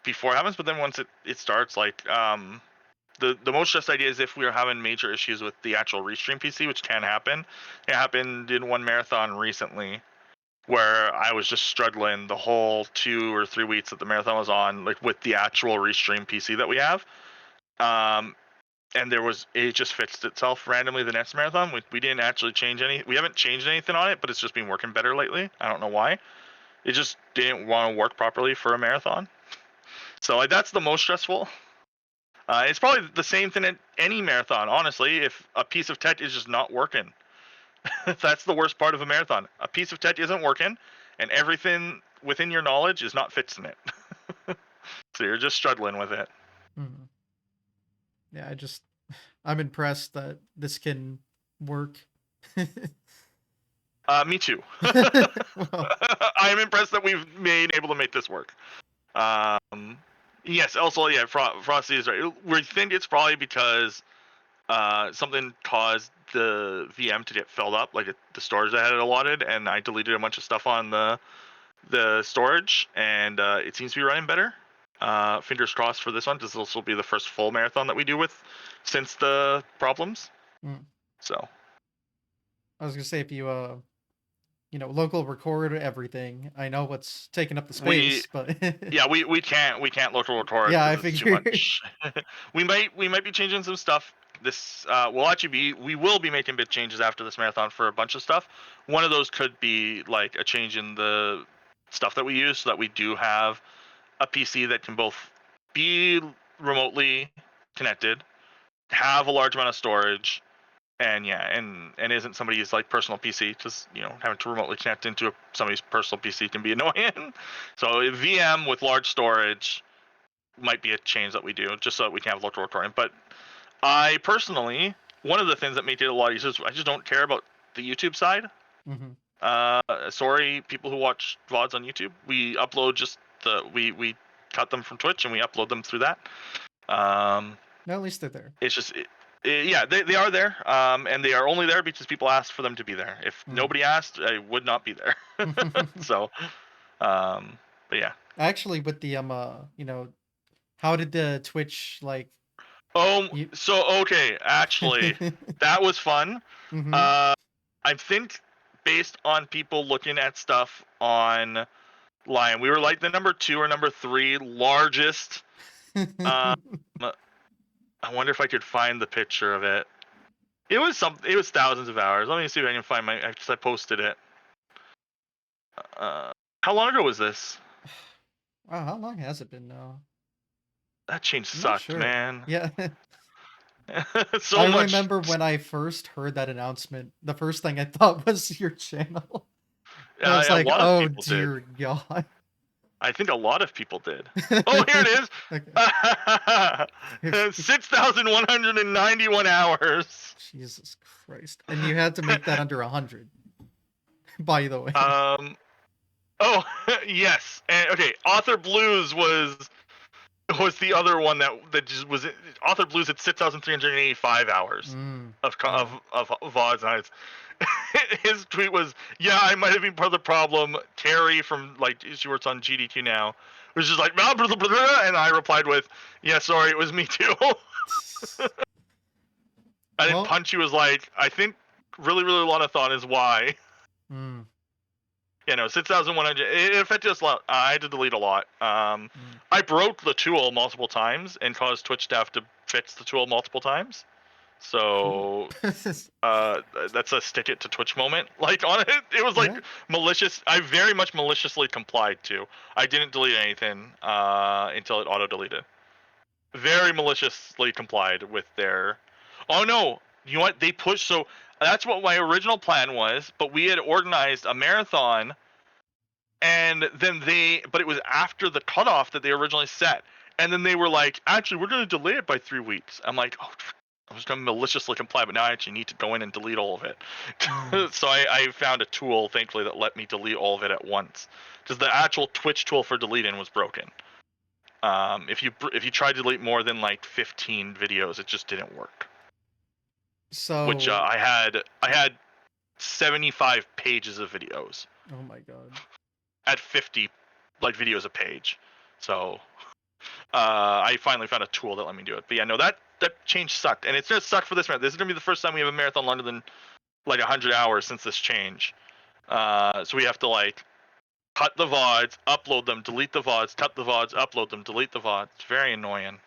before it happens, but then once it starts, like the most stressed idea is if we are having major issues with the actual restream PC, which can happen. It happened in one marathon recently where I was just struggling the whole 2 or 3 weeks that the marathon was on, like with the actual restream PC that we have. Um, and it just fixed itself randomly the next marathon. We didn't actually we haven't changed anything on it, but it's just been working better lately. I don't know why. It just didn't want to work properly for a marathon. So like that's the most stressful. It's probably the same thing at any marathon, honestly. If a piece of tech is just not working, that's the worst part of a marathon. A piece of tech isn't working, and everything within your knowledge is not fixing it. So you're just struggling with it. Mhm. Yeah, I'm impressed that this can work. Me too. Well, I'm impressed that we've been able to make this work. Yes. Also, yeah, Frosty is right. We think it's probably because something caused the VM to get filled up, like the storage I had it allotted, and I deleted a bunch of stuff on the storage, and it seems to be running better. Fingers crossed for this one. This will be the first full marathon that we do with since the problems. mm. So I was gonna say if you local record everything. I know what's taking up the we space, but yeah we can't local record yeah, I because it's too figured. much. we might be changing some stuff. This we will be making big changes after this marathon for a bunch of stuff. One of those could be like a change in the stuff that we use, so that we do have a PC that can both be remotely connected, have a large amount of storage, and yeah, and isn't somebody's like personal PC, because having to remotely connect into somebody's personal PC can be annoying. So a VM with large storage might be a change that we do, just so that we can have local recording. But I personally, one of the things that made it a lot easier is I just don't care about the YouTube side. Hmm. Sorry, people who watch VODs on YouTube. We upload just we cut them from Twitch and we upload them through that. Um, No, at least they're there. it's just yeah, they are there, and they are only there because people asked for them to be there. If Mm. nobody asked, I would not be there. So, um, but yeah. Actually, with the how did the Twitch like you? So okay, actually, that was fun. Hmm. Uh, I think based on people looking at stuff online, we were like the number 2 or number 3 largest. Um, I wonder if I could find the picture of it. It was thousands of hours. Let me see if I can find because I posted it. Uh, how long ago was this? Wow, how long has it been now? That change I'm not sucked, sure. man. Yeah. I So much. remember when I first heard that announcement, the first thing I thought was your channel. And I was A like, lot of oh people did. dear God. I think a lot of people did. Oh, here it Okay. is. 6,191 hours. Jesus Christ. And you had to make that under 100, by the way. Um. Oh, yes. And okay, Author Blues was the other one that just was Author Blues at 6,385 hours Mm, of yeah. VODs, and his tweet was, "Yeah, I might have been part of the problem." Terry from she works on GDQ now was just like, "Blah, blah, blah, blah," and I replied with, "Yeah, sorry, it was me too." And then Well, Punchy was like, "I think really really Lonathon is why." mm, 6,100. It affected us a lot. I had to delete a lot. mm. I broke the tool multiple times and caused Twitch staff to fix the tool multiple times. Cool. So uh, that's a stick it to Twitch moment. Like on it, it was like Yeah. malicious. I very much maliciously complied to. I didn't delete anything until it auto deleted. Very maliciously complied with their. Oh no! You know what? They pushed. So that's what my original plan was. But we had organized a marathon, and then but it was after the cutoff that they originally set. And then they were like, actually, we're going to delay it by 3 weeks. I'm like, oh, I was going to maliciously comply, but now I actually need to go in and delete all of it. Mm. So I found a tool, thankfully, that let me delete all of it at once. Because the actual Twitch tool for deleting was broken. If you tried to delete more than like 15 videos, it just didn't work. Which So, I had 75 pages of videos. oh my God. at 50 like videos a page. So I finally found a tool that let me do it. But yeah, no, that change sucked, and it's gonna suck for this marathon. This is gonna be the first time we have a marathon longer than like 100 hours since this change. So we have to like cut the VODs, upload them, delete the VODs, cut the VODs, upload them, delete the VODs. It's very annoying.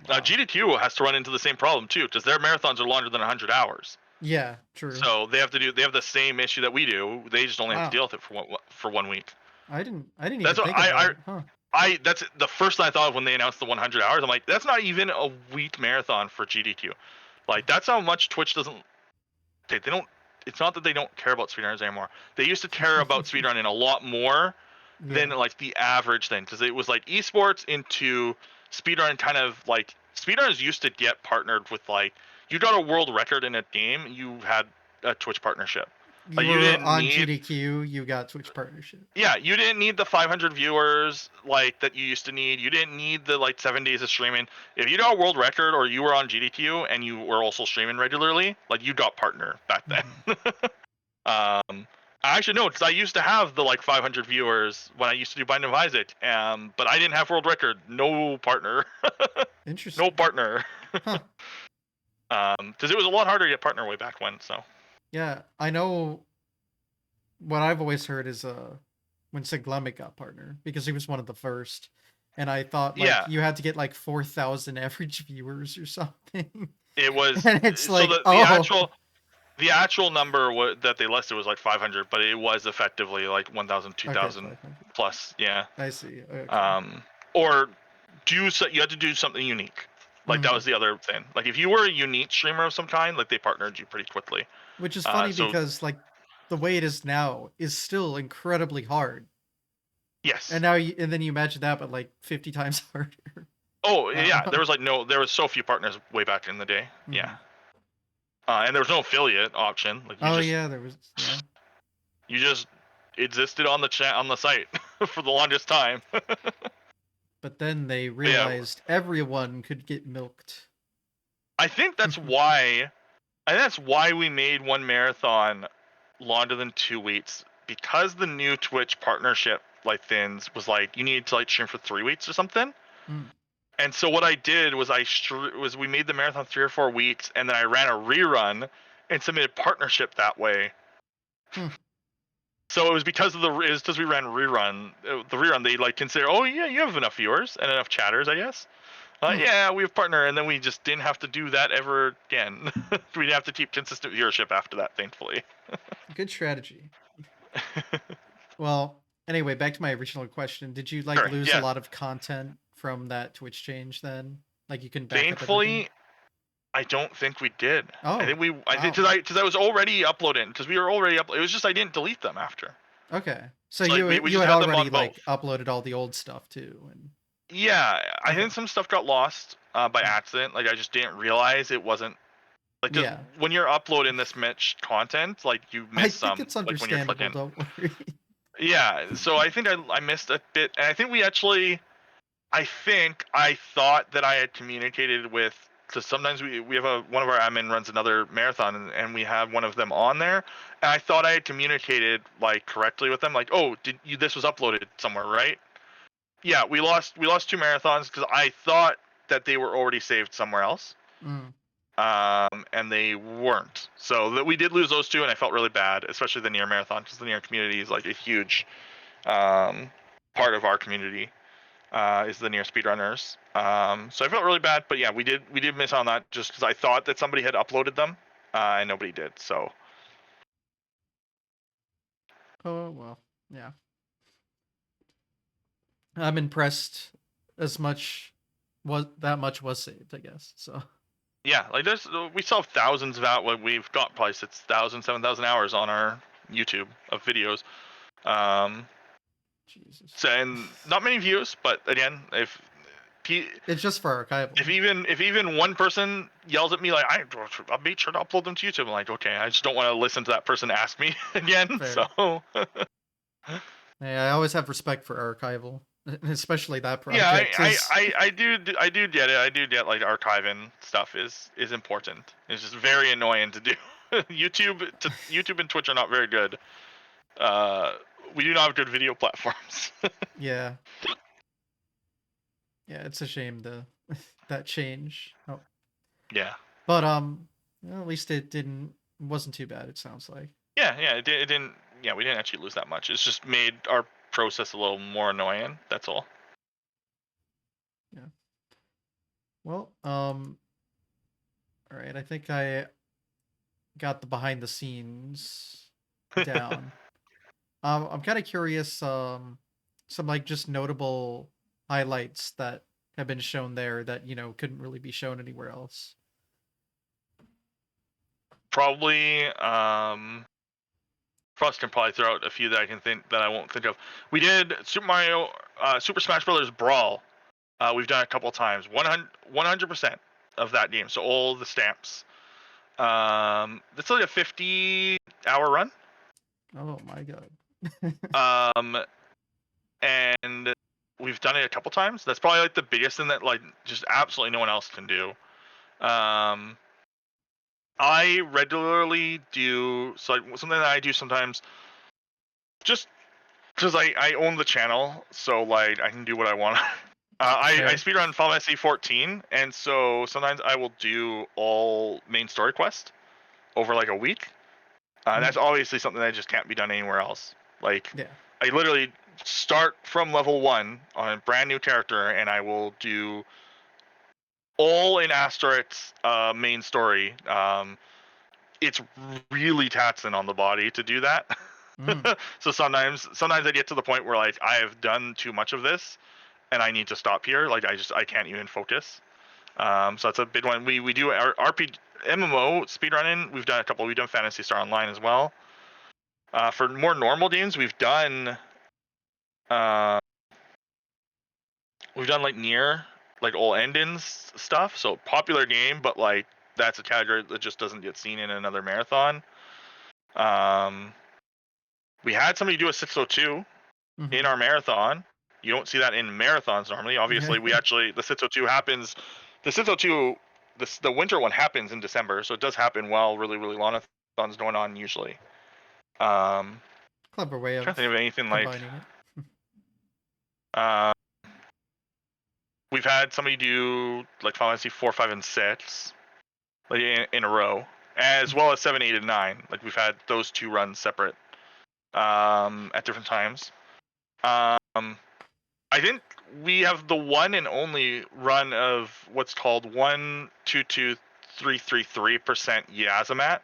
Wow. GDQ has to run into the same problem too, because their marathons are longer than 100 hours. Yeah, true. So they have the same issue that we do. They just only have to Wow. deal with it for 1 week. I didn't even That's what think of that. Huh. that's the first thing I thought of when they announced the 100 hours. I'm like, that's not even a week marathon for GDQ. Like, that's how much Twitch doesn't. They don't. It's not that they don't care about speedrunners anymore. They used to care about speedrunning a lot more than Yeah. like the average thing, because it was like esports into speedrun. Kind of like speedrunners used to get partnered with, like, you got a world record in a game, you had a Twitch partnership. You Like, you were didn't on need. GDQ, you got Twitch partnership. Yeah, you didn't need the 500 viewers like that you used to need. You didn't need the like 7 days of streaming. If you got a world record or you were on GDQ and you were also streaming regularly, like, you got partner back then. I actually know, because I used to have the like 500 viewers when I used to do Binding of Isaac, but I didn't have world record. No partner. Interesting. No partner. Huh. Because it was a lot harder to get partner way back when. So Yeah, I know. What I've always heard is when Siglemik got partner, because he was one of the first, and I thought like yeah, you had to get like 4,000 average viewers or something, it was. and it's So like, the actual number that they listed was like 500, but it was effectively like 1,000, okay, 2,000 500. plus. Yeah. I see. Okay. Or you had to do something unique. Like, that was the other thing. Like, if you were a unique streamer of some kind, like, they partnered you pretty quickly. Which is funny So because like the way it is now is still incredibly hard, yes. and and then you imagine that, but like 50 times harder. Oh yeah, Uh, there was so few partners way back in the day. Yeah. And there was no affiliate option. Like, Oh yeah, there was. Yeah. you just existed on the site for the longest time. But then they But yeah, realized everyone could get milked. I think that's why. That's why we made one marathon longer than 2 weeks, because the new Twitch partnership like things was like, you needed to like stream for 3 weeks or something. And so what I did was we made the marathon 3 or 4 weeks, and then I ran a rerun and submitted partnership that way. So it was because we ran rerun. The rerun, they like consider, oh yeah, you have enough viewers and enough chatters, I guess. Yeah, we have partner, and then we just didn't have to do that ever again. We didn't have to keep consistent viewership after that, thankfully. Good strategy. Well, anyway, back to my original question. Did you like Sure, lose a yeah. lot of content from that Twitch change then? Like you couldn't back up everything? Thankfully, I don't think we did. Oh, I think we, I think wow. because I was already uploading, because we were already up. It was just I didn't delete them after. Okay. So So, like, we you just had had them already on like both. uploaded all the old stuff too, and Yeah, I okay. think some stuff got lost by accident. Like, I just didn't realize it wasn't like, just Yeah. when you're uploading this much content, like, you I miss think some, it's like when you're understandable, clicking. don't worry. Yeah, so I think I missed a bit, and I think we actually, I thought that I had communicated with, because sometimes we have one of our admin runs another marathon, and we have one of them on there, and I thought I had communicated like correctly with them, like, oh, this was uploaded somewhere, right? Yeah, we lost 2 marathons because I thought that they were already saved somewhere else. And they weren't. So that we did lose those 2, and I felt really bad, especially the near marathon, because the near community is like a huge part of our community. Is the near speedrunners. So I felt really bad, but yeah, we did miss on that, just because I thought that somebody had uploaded them, and nobody did. So Oh well, yeah. I'm impressed as much that much was saved, I guess. So yeah, like, we still have thousands of out. We've got probably 6,000, 7,000 hours on our YouTube of videos. Jesus. So, and not many views, but again, It's just for archival. if even one person yells at me like, I'll be sure to upload them to YouTube, I'm like, okay, I just don't want to listen to that person ask me again. Fair. So Yeah, I always have respect for archival, especially that yeah, project. I do get it. I do get, like, archiving stuff is important. It's just very annoying to do. YouTube and Twitch are not very good do not have good video platforms. Yeah. Yeah, it's a shame that change. Oh. Yeah. But well, at least it wasn't too bad, it sounds like. Yeah, it didn't. Yeah, we didn't actually lose that much. It's just made our process a little more annoying. That's all. Yeah. Well, all right. I think I got the behind the scenes down. I'm kind of curious. Some like just notable highlights that have been shown there that couldn't really be shown anywhere else. Probably. Frost can probably throw out a few that I can think that I won't think of. We did Super Smash Brothers Brawl. We've done it a couple times. 100% of that game. So all the stamps. It's like a 50-hour run. Oh my god. And we've done it a couple times. That's probably like the biggest thing that like just absolutely no one else can do. I regularly do something that I do sometimes, just because I own the channel, so like I can do what I want. I speedrun Final Fantasy 14, and so sometimes I will do all main story quests over like a week. That's obviously something that just can't be done anywhere else. Like, Yeah. I literally start from level 1 on a brand new character, and I will do all in Asterix main story. It's really taxing on the body to do that. So sometimes I get to the point where like I have done too much of this, and I need to stop here. Like I can't even focus. So that's a big one. We do our RPG MMO speedrunning. We've done a couple. We've done Phantasy Star Online as well. For more normal games, we've done like near like all endings stuff. So popular game, but like that's a category that just doesn't get seen in another marathon. We had somebody do a 602 in our marathon. You don't see that in marathons normally. Obviously, we actually the 602 happens. The 602, the winter one happens in December, so it does happen while really long-a-thon's going on usually. Clever way of Trying to think of anything combining it. We've had somebody do like Final Fantasy 4, 5, and 6 like in a row, as well as 7, 8, and 9. Like we've had those two runs separate at different times. I think we have the one and only run of what's called 122,333% Yazamat,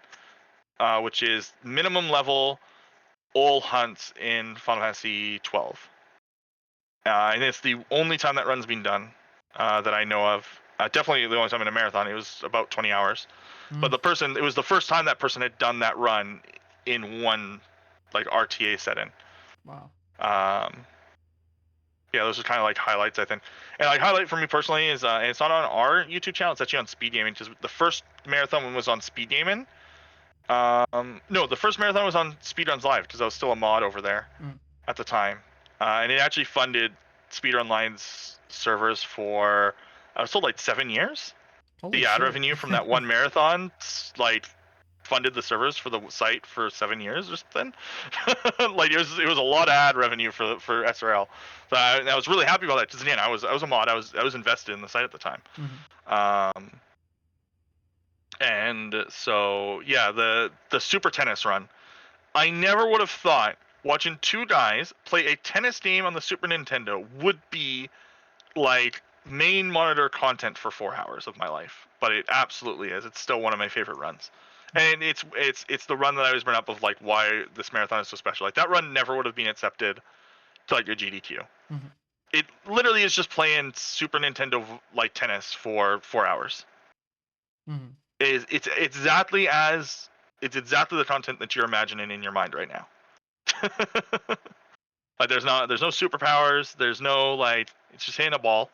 which is minimum level all hunts in Final Fantasy 12. And it's the only time that run's been done that I know of. Definitely the only time in a marathon. It was about 20 hours. But it was the first time that person had done that run in one like RTA setting. Wow. Yeah, those are kind of like highlights, I think. And like highlight for me personally is, and it's not on our YouTube channel, it's actually on Speed Gaming, because the first marathon one was on Speed Gaming. No, the first marathon was on Speedruns Live, because I was still a mod over there at the time. And it actually funded Speedrun's servers for, I was told, like 7 years. Holy the ad shit. revenue from that one marathon, like, funded the servers for the site for 7 years or something. Like it was a lot of ad revenue for SRL. So I was really happy about that, because again, I was a mod. I was invested in the site at the time. And so yeah, the Super Tennis run. I never would have thought watching two guys play a tennis game on the Super Nintendo would be like main monitor content for 4 hours of my life, but it absolutely is. It's still one of my favorite runs, and it's the run that I always bring up of like why this marathon is so special. Like that run never would have been accepted to like a GDQ. It literally is just playing Super Nintendo like tennis for 4 hours. It's exactly the content that you're imagining in your mind right now. Like there's no superpowers. There's no like, it's just hitting a ball.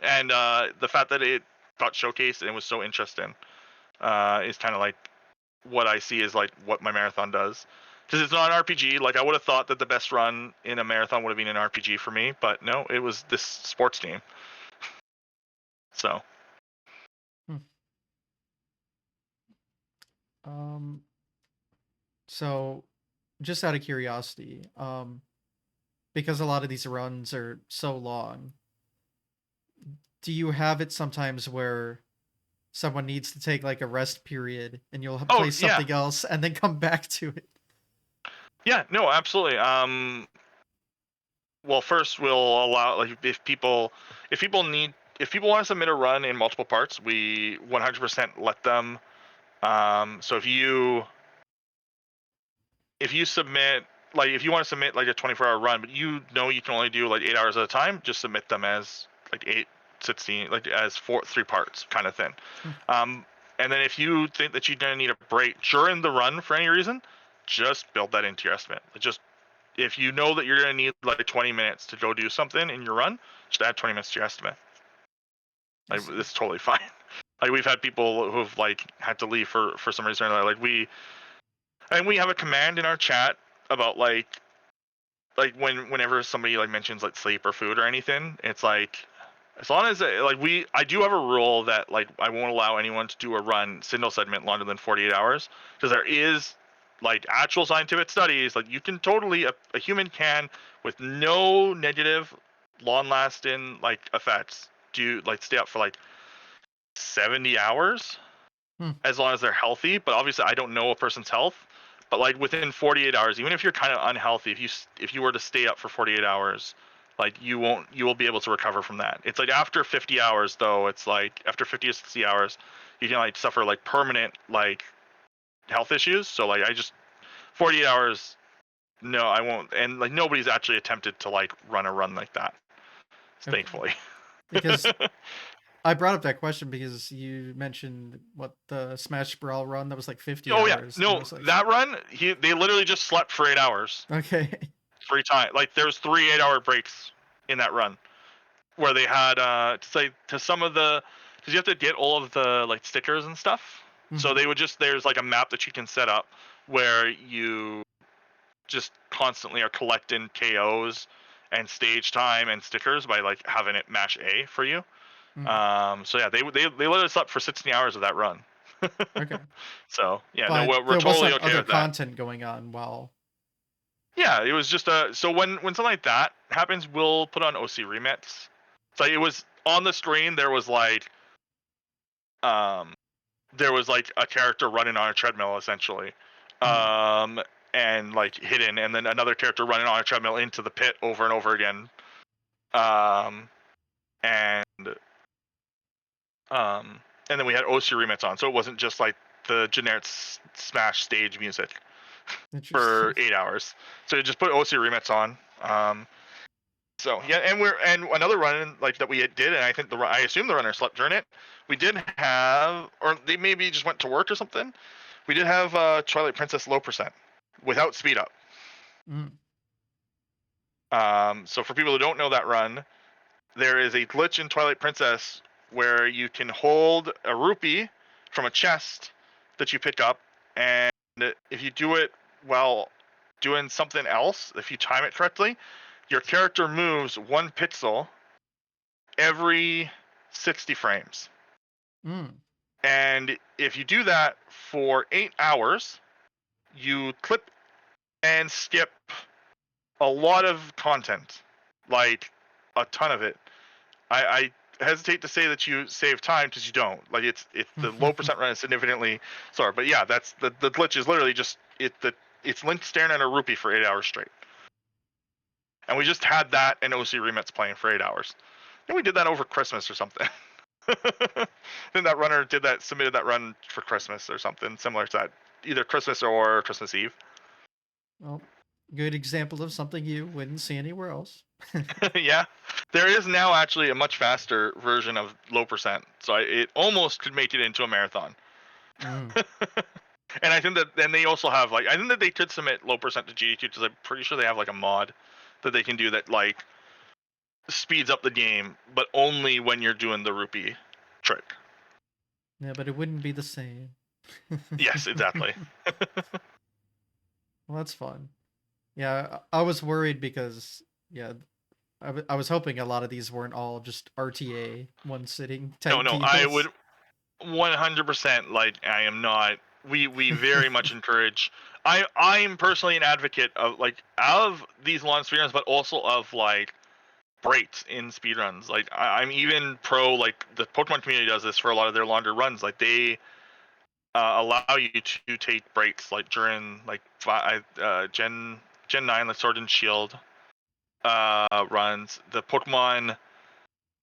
And the fact that it got showcased and it was so interesting is kind of like what I see is like what my marathon does. Because it's not an RPG. Like I would have thought that the best run in a marathon would have been an RPG for me, but no, it was this sports game. So. So just out of curiosity, because a lot of these runs are so long, do you have it sometimes where someone needs to take like a rest period and you'll Oh play yeah, something else and then come back to it? yeah, no, absolutely. Well, first we'll allow, like, if people need if people want to submit a run in multiple parts, we 100% let them. So if you submit, like, if you want to submit like a 24-hour run, but you know you can only do like 8 hours at a time, just submit them as like 8, 16, like as 3 parts kind of thing. Hmm, Um, and then if you think that you're gonna need a break during the run for any reason, just build that into your estimate. Just, if you know that you're gonna need like 20 minutes to go do something in your run, just add 20 minutes to your estimate. I Like, see. it's totally fine. Like, we've had people who've like had to leave for some reason or another. Like, we have a command in our chat about whenever somebody like mentions like sleep or food or anything, it's like, as long as I do have a rule that like I won't allow anyone to do a run single segment longer than 48 hours, because there is like actual scientific studies, like you can totally, a human can, with no negative long lasting like effects, do like stay up for like 70 hours Hmm, as long as they're healthy. But obviously, I don't know a person's health. But like within 48 hours, even if you're kind of unhealthy, if you were to stay up for 48 hours, like you will be able to recover from that. It's like after 50 hours though, it's like after 50 to 60 hours, you can like suffer like permanent like health issues. So like, I just, 48 hours, no, I won't. And like nobody's actually attempted to like run a run like that, okay. thankfully. Because I brought up that question because you mentioned what the Smash Brawl run that was like 50 Oh yeah, hours, and I no, was like, that run, they literally just slept for 8 hours. okay. 3 times. Like, there's 3 8-hour breaks in that run where they had to say to some of the, because you have to get all of the like stickers and stuff. So Hmm. they would just, there's like a map that you can set up where you just constantly are collecting KOs and stage time and stickers by like having it mash A for you. Hmm. So yeah, they let us up for 16 hours of that run. Okay. So yeah, no, But we're there was totally some okay other with that. content going on while. Yeah, it was just so when something like that happens, we'll put on OC remits. So it was on the screen. Um there was like a character running on a treadmill essentially, Hmm. um and like hidden, and then another character running on a treadmill into the pit over and over again. Um and um and then we had OC remits on, so it wasn't just like the generic Smash stage music for Interesting. 8 hours. So you just put OC remits on. So yeah, and another run like that we did, and I think I assume the runner slept during it. We did have, or they maybe just went to work or something. We did have Twilight Princess low percent without speed up. Mm. So for people who don't know that run, there is a glitch in Twilight Princess where you can hold a rupee from a chest that you pick up, and if you do it while doing something else, if you time it correctly, your character moves 1 pixel every 60 frames. Mm. And if you do that for 8 hours, you clip and skip a lot of content, like a ton of it. I hesitate to say that you save time because you don't. Like, it's the low percent run is significantly slower. But yeah, that's the glitch is literally just it's Link staring at a rupee for 8 hours straight. And we just had that and OC remits playing for 8 hours. And we did that over Christmas or something. Then that runner submitted that run for Christmas or something similar to that, either Christmas or Christmas Eve. Well, good example of something you wouldn't see anywhere else. Yeah, there is now actually a much faster version of low percent, so it almost could make it into a marathon. Mm. And I think that then they also have like, I think that they could submit low percent to GDQ because I'm pretty sure they have like a mod that they can do that like speeds up the game, but only when you're doing the rupee trick. Yeah, but it wouldn't be the same. Yes, exactly. Well, that's fun. Yeah, I was worried because yeah, I was hoping a lot of these weren't all just RTA one sitting No, type no, I deals. would 100%, like, I am not. We very much encourage I'm personally an advocate of like of these long speedruns, but also of like breaks in speedruns. Like I'm even pro like the Pokemon community does this for a lot of their longer runs. Like they allow you to take breaks like during like Gen 9, like Sword and Shield runs. The Pokemon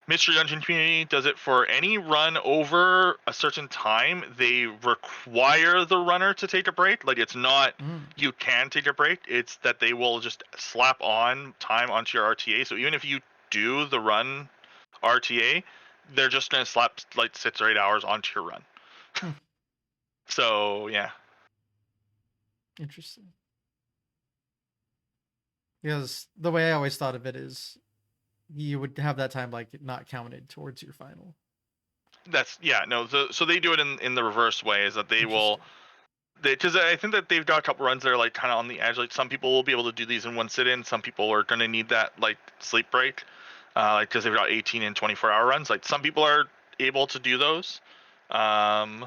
Mystery Dungeon community does it for any run over a certain time. They require the runner to take a break. Like it's not Mm. you can take a break. It's that they will just slap on time onto your RTA. So even if you do the run RTA, they're just gonna slap like 6 or 8 hours onto your run. Hmm. So yeah. Interesting. Because the way I always thought of it is you would have that time like not counted towards your final. That's yeah, no. So they do it in the reverse way, is that they will, Interesting. because I think that they've got a couple runs that are like kind of on the edge. Like some people will be able to do these in one sit in. Some people are going to need that like sleep break, like because they've got 18 and 24-hour runs. Like some people are able to do those, um,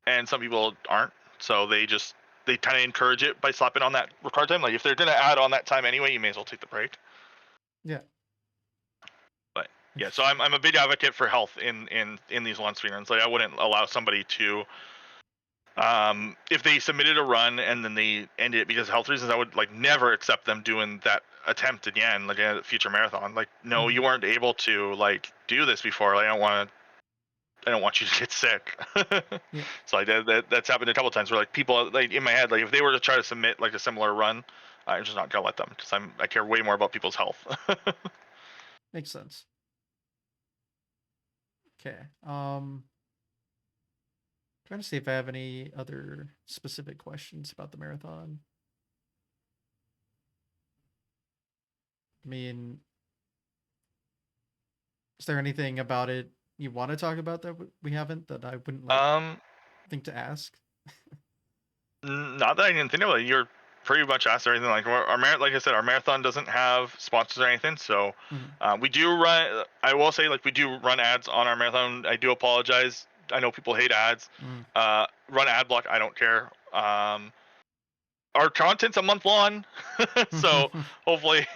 and some people aren't. So they kind of encourage it by slapping on that record time. Like if they're going to add on that time anyway, you may as well take the break. Yeah. But yeah, so Interesting. I'm a big advocate for health in these long speed runs. Like I wouldn't allow somebody to, if they submitted a run and then they ended it because of health reasons, I would like never accept them doing that attempt again, like a future marathon. Like, no, Mm-hmm. you weren't able to like do this before. Like, I don't want you to get sick. Yeah. So I did that. That's happened a couple of times where like people like in my head, like if they were to try to submit like a similar run, I'm just not gonna let them because I care way more about people's health. Makes sense. Okay. Trying to see if I have any other specific questions about the marathon. I mean, is there anything about it you want to talk about that we haven't that I wouldn't like um, think to ask? Not that I didn't think of it. You're pretty much asked everything. Like like I said, our marathon doesn't have sponsors or anything. So Mm-hmm. we do run. I will say, like we do run ads on our marathon. I do apologize. I know people hate ads. Mm. Run ad block. I don't care. Our content's a month long, so hopefully,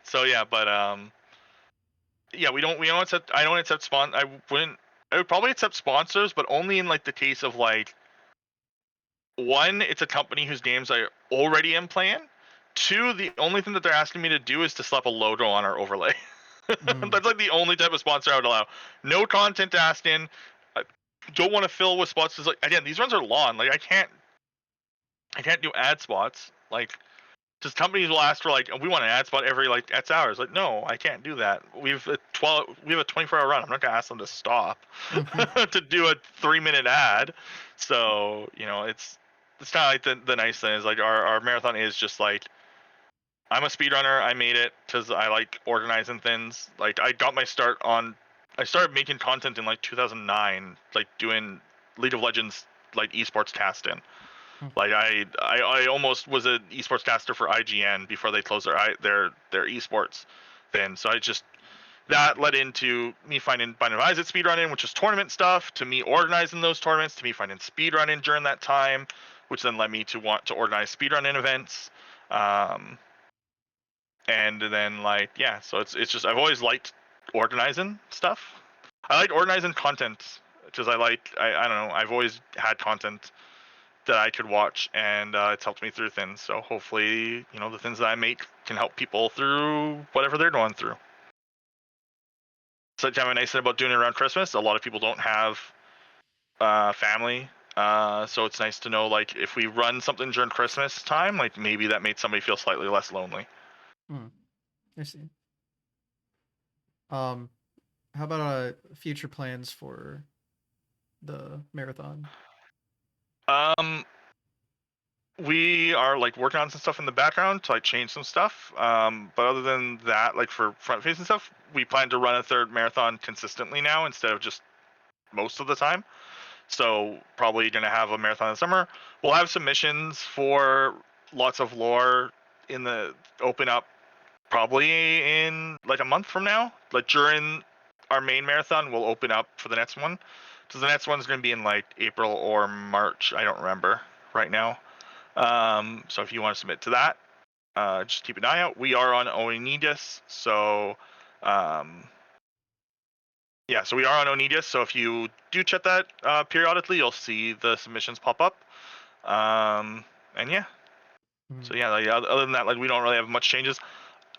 so yeah. But yeah, we don't accept. I don't accept I wouldn't. I would probably accept sponsors, but only in like the case of like, one, it's a company whose games I already am playing. Two, the only thing that they're asking me to do is to slap a logo on our overlay. Mm. That's like the only type of sponsor I would allow. No content asking. I don't want to fill with spots. Like again, these runs are long. Like I can't do ad spots. Like just companies will ask for like, we want an ad spot every like X hours. Like no, I can't do that. We have a 24-hour run. I'm not gonna ask them to stop to do a 3-minute ad. So it's kind of like the nice thing is like our marathon is just like, I'm a speedrunner. I made it because I like organizing things. Like I started making content in like 2009, like doing League of Legends like esports casting. Like I almost was an esports caster for IGN before they closed their esports thing. So I just, that led into me finding eyes at speedrunning, which is tournament stuff, to me organizing those tournaments, to me finding speedrunning during that time, which then led me to want to organize speedrunning events. Um, and then like yeah, so it's just I've always liked organizing stuff. I like organizing content because I don't know, I've always had content that I could watch, and it's helped me through things. So hopefully, the things that I make can help people through whatever they're going through. So kind of a nice thing about doing it around Christmas. A lot of people don't have family, so it's nice to know like if we run something during Christmas time, like maybe that made somebody feel slightly less lonely. Mm. I see. How about future plans for the marathon? Um, we are like working on some stuff in the background to like change some stuff. But other than that, like for front facing stuff, we plan to run a third marathon consistently now instead of just most of the time. So probably gonna have a marathon in the summer. We'll have some missions for lots of lore in the open up probably in like a month from now. Like during our main marathon, we'll open up for the next one. So the next one's gonna be in like April or March. I don't remember right now. So if you want to submit to that, just keep an eye out. We are on Onidis, so yeah, so we are on Onidis. So if you do check that periodically, you'll see the submissions pop up. And yeah, Mhm. so yeah, like, other than that, like we don't really have much changes.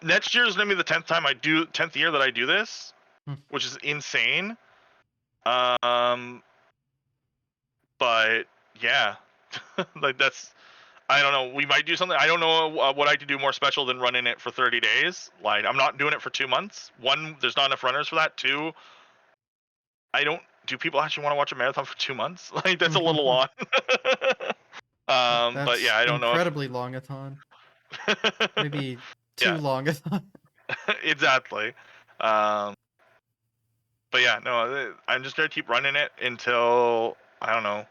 Next year is gonna be the 10th year that I do this, Hmm. which is insane. But yeah, like that's, I don't know. We might do something. I don't know what I could do more special than running it for 30 days. Like I'm not doing it for 2 months. One, there's not enough runners for that. Two, I don't. Do people actually want to watch a marathon for 2 months? Like that's a little long. But That's yeah, I don't know if. incredibly longathon. Maybe too Yeah, longathon. exactly. Um, but yeah, no, I'm just gonna keep running it until I don't know.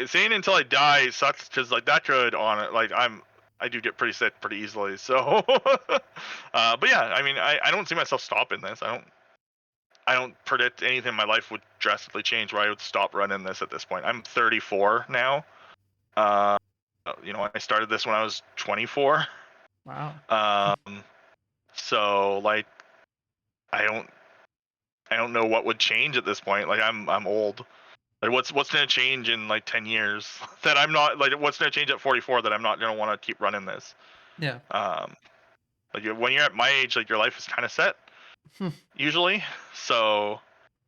Saying until I die sucks because like that could on it. Like I do get pretty sick pretty easily. So, but yeah, I mean, I don't see myself stopping this. I don't predict anything in my life would drastically change where I would stop running this at this point. I'm 34 now. Uh, I started this when I was 24. Wow. So like I don't know what would change at this point. Like I'm old. Like what's gonna change in like 10 years that I'm not like what's gonna change at 44 that I'm not gonna want to keep running this. Yeah. Um, like when you're at my age, like your life is kind of set usually. So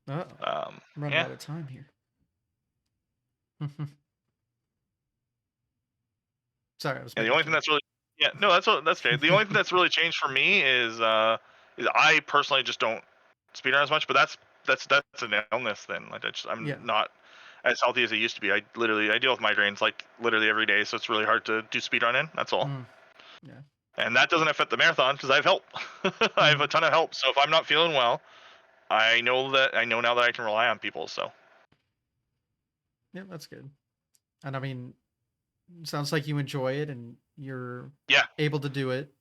Uh-oh. I'm running yeah. out of time here. Sorry, I was And the making a only thing joke. that's really that's okay. The only thing that's really changed for me is I personally just don't speedrun as much, but that's an illness then. Like I'm Yeah. not as healthy as I used to be. I deal with migraines like literally every day, so it's really hard to do speedrunning. That's all. Mm. Yeah. And that doesn't affect the marathon because I have help. I have a Mhm. ton of help. So if I'm not feeling well, I know now that I can rely on people. So Yeah, that's good. And I mean, sounds like you enjoy it and you're yeah, able to do it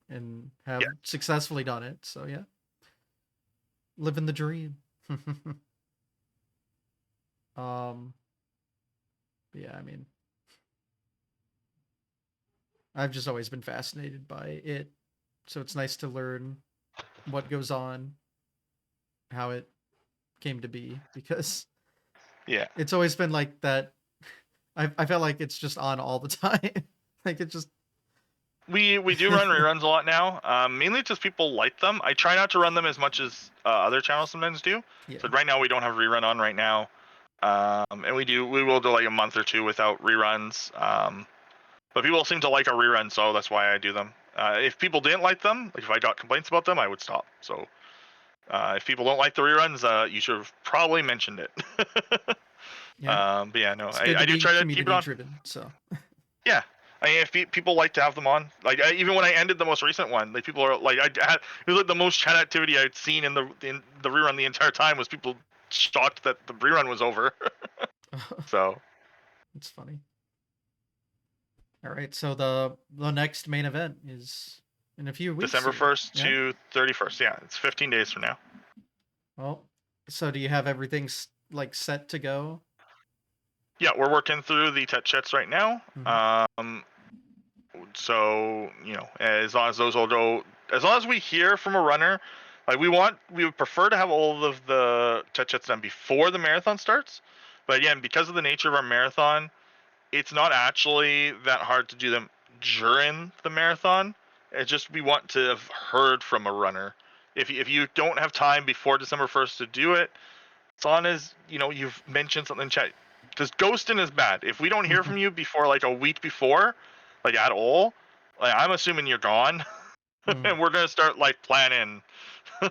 and yeah. have successfully done it. So yeah, living the dream. um, but yeah, I mean, I've just always been fascinated by it. So it's nice to learn what goes on, how it came to be, because Yeah. it's always been like that. I felt like it's just on all the time. Like it just. We do run reruns a lot now. Mainly just people like them. I try not to run them as much as other channels sometimes do. Yeah. So right now we don't have rerun on right now, and we will do like a month or two without reruns. But people seem to like our reruns, so that's why I do them. If people didn't like them, like if I got complaints about them, I would stop. So if people don't like the reruns, you should have probably mentioned it. Yeah. But yeah, no, It's good to I do be try to keep it community on. driven. So Yeah, I mean, if people like to have them on, like even when I ended the most recent one, like people are like, it was like the most chat activity I'd seen in the rerun the entire time was people shocked that the rerun was over. So it's funny. All right, so the next main event is in a few weeks December here. 1st Yeah. to 31st, yeah, it's 15 days from now. Well, so do you have everything like set to go? Yeah, we're working through the tech chats right now. Mm-hmm. So as long as those all go, as long as we hear from a runner, like we would prefer to have all of the tech chats done before the marathon starts. But again, because of the nature of our marathon, it's not actually that hard to do them during the marathon. It's just we want to have heard from a runner. If you don't have time before December 1st to do it, as long as you've mentioned something in chat, because ghosting is bad. If we don't hear from you before like a week before, like at all, like I'm assuming you're gone, Mm, and we're gonna start like planning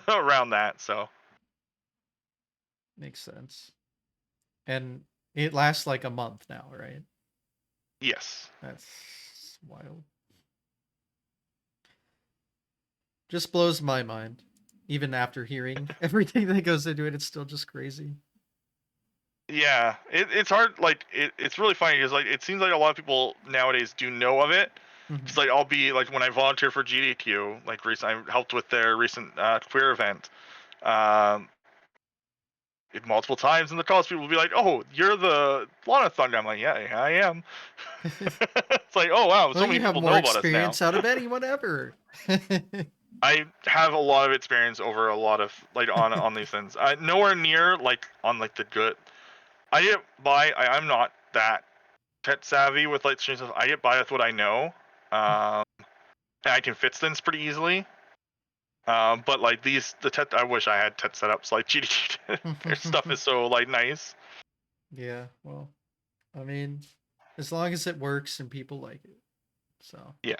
around that. So makes sense. And it lasts like a month now, right? yes, That's wild. Just blows my mind. Even after hearing everything that goes into it, it's still just crazy. yeah, it's hard. Like it's really funny because like it seems like a lot of people nowadays do know of it. Mm-hmm. It's like I'll be like when I volunteer for GDQ, like recent I helped with their recent queer event. Um, multiple times, and the college people will be like, "Oh, you're the Lonathon guy." I'm like, "Yeah, I am." It's like, "Oh wow, Well, so many you have people know more about us now." experience out of anyone ever. I have a lot of experience over a lot of like on these things. Nowhere near like on like the good. I get by. I'm not that tech savvy with like stream stuff. I get by with what I know. And I can fix things pretty easily. But like the TET, I wish I had TET setups like GDG. Their stuff is so like nice. Yeah, well, I mean, as long as it works and people like it. So, Yeah.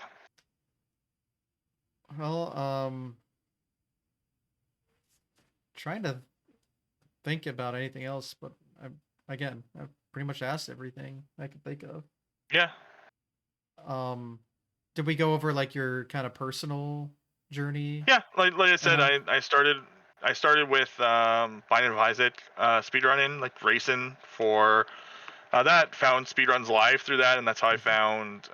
well, trying to think about anything else, but I've pretty much asked everything I could think of. Yeah. Um, did we go over like your kind of personal journey? Yeah. Like I said, Uh-huh. I started with Binding of Isaac speedrunning, like racing for that. Found speedruns live through that, and that's how I found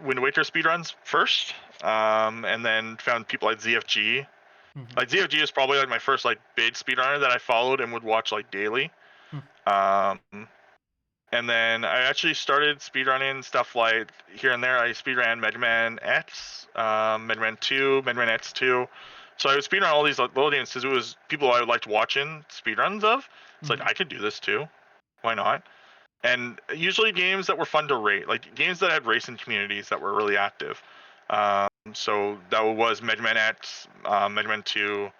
Wind Waker speedruns first, and then found people like ZFG. Mhm. Like ZFG is probably like my first like big speedrunner that I followed and would watch like daily. Mhm. Um, and then I actually started speedrunning stuff like here and there. I speedran Mega Man X, Mega Man 2, Mega Man X2. So I would speedrun all these like, little games because it was people I liked watching speedruns of. It's like Mhm. I could do this too. Why not? And usually games that were fun to rate, like games that had racing communities that were really active. So that was Mega Man X, Mega Man 2,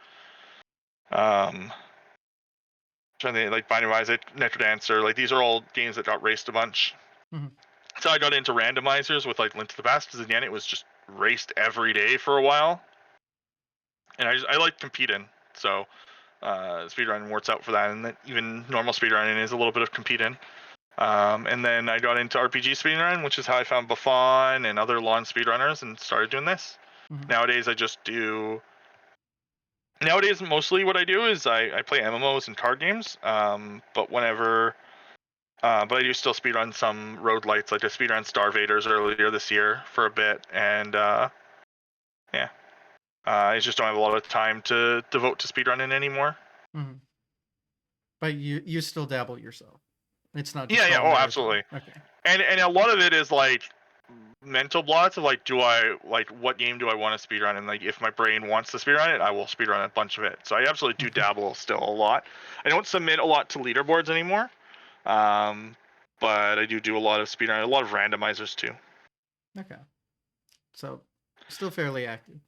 trying to think, like Binding of Isaac, Necro Dancer. Like these are all games that got raced a bunch. Mhm. So I got into randomizers with like Link to the Past because again it was just raced every day for a while, and I like competing. So speedrunning works out for that, and then even normal speedrunning is a little bit of competing. And then I got into RPG speedrun, which is how I found Buffon and other lawn speedrunners and started doing this. Mhm. Nowadays, Nowadays, mostly what I do is I play MMOs and card games. But I do still speedrun some roguelites. Like I speedrun Star Vaders earlier this year for a bit, and yeah, I just don't have a lot of time to devote to speedrunning anymore. Mhm. But you still dabble yourself. It's not Yeah, just yeah, all oh, marathon. absolutely. Okay. And a lot of it is like mental blocks of like, do I like what game do I want to speedrun? And like, if my brain wants to speedrun it, I will speedrun a bunch of it. So I absolutely do dabble still a lot. I don't submit a lot to leaderboards anymore, um, but I do a lot of speedrunning, a lot of randomizers too. Okay. So still fairly active.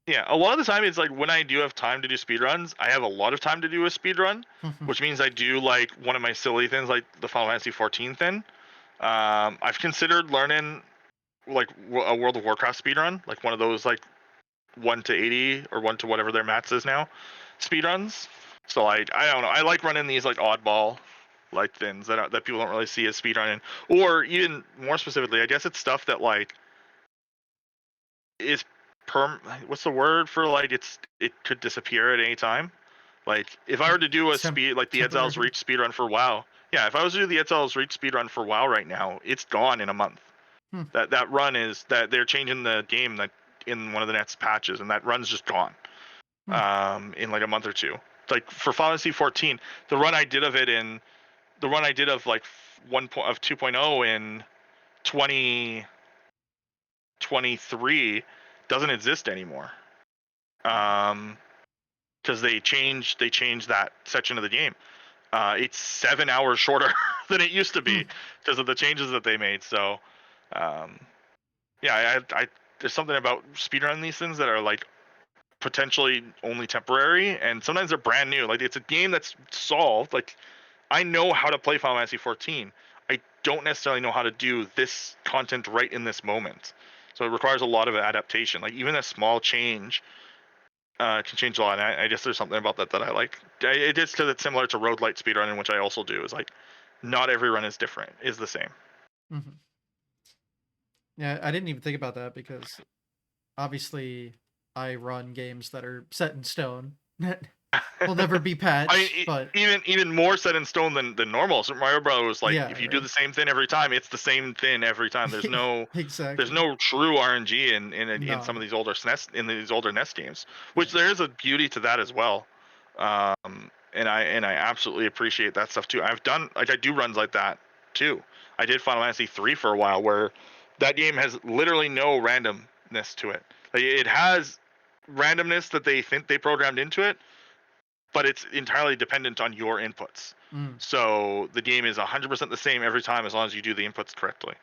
Yeah, a lot of the time it's like when I do have time to do speedruns, I have a lot of time to do a speedrun, which means I do like one of my silly things like the Final Fantasy 14 thing. I've considered learning like a World of Warcraft speedrun, like one of those like 1 to 80 or 1 to whatever their max is now speedruns. So like I don't know, I like running these like oddball like things that people don't really see as speedrunning, or even more specifically, I guess it's stuff that like is what's the word for like it could disappear at any time. Like if I were to do a speed like the Exiles Temporary. Reach speedrun for WoW, yeah, if I was to do the Exiles Reach speedrun for WoW right now, it's gone in a month. Hmm. That run is that they're changing the game that in one of the next patches, and that run's just gone. In like a month or two. Like for Final Fantasy 14, the run I did of it in the run I did of like 2.0 in 2023 doesn't exist anymore. Because they changed that section of the game. It's 7 hours shorter than it used to be because of the changes that they made. So, um, yeah, there's something about speedrunning these things that are like potentially only temporary, and sometimes they're brand new. Like it's a game that's solved. Like I know how to play Final Fantasy 14. I don't necessarily know how to do this content right in this moment. So it requires a lot of adaptation. Like even a small change can change a lot. And I guess there's something about that I like. It is because it's similar to roguelite speedrunning, which I also do. Is like not every run is different, is the same. Mm-hmm. Yeah, I didn't even think about that because obviously I run games that are set in stone. Will never be I mean, patched, but even more set in stone than normal. Super Mario Bros. Like yeah, if you do right. the same thing every time, it's the same thing every time. There's Exactly. no true RNG in some No. of these older SNES in these older NES games, which there is a beauty to that as well. And I absolutely appreciate that stuff too. I've done I do runs like that too. I did Final Fantasy 3 for a while, where that game has literally no randomness to it. Like, it has randomness that they think they programmed into it, but it's entirely dependent on your inputs. Mm. So the game is 100% the same every time as long as you do the inputs correctly.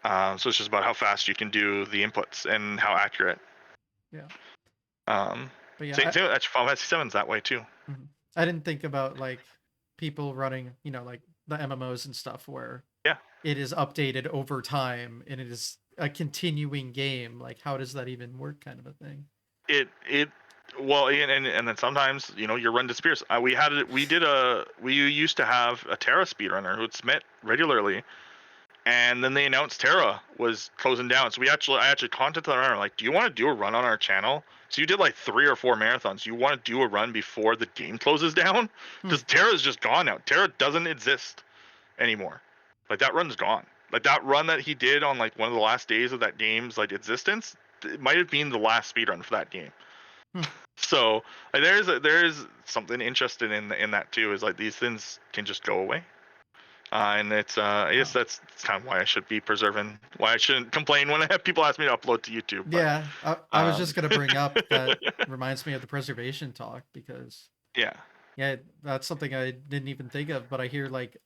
So it's just about how fast you can do the inputs and how accurate. Yeah. Um, But yeah, same actually, Final Fantasy 7's that way too. I didn't think about like people running, like the MMOs and stuff where Yeah. it is updated over time and it is a continuing game. Like, how does that even work, kind of a thing? It well, and then sometimes your run disappears. We used to have a Terra speedrunner who would submit regularly, and then they announced Terra was closing down. So I actually contacted her, like, do you want to do a run on our channel? So you did like 3 or 4 marathons. You want to do a run before the game closes down? Because Terra's just gone now. Terra doesn't exist anymore. Like, that run's gone. Like, that run that he did on like one of the last days of that game's like existence, it might have been the last speedrun for that game. So like, there's something interesting in that too. Is like these things can just go away. And it's I guess that's kind of why I should be preserving. Why I shouldn't complain when I have people ask me to upload to YouTube. But, Yeah, I was just gonna bring up that reminds me of the preservation talk, because yeah, that's something I didn't even think of. But I hear like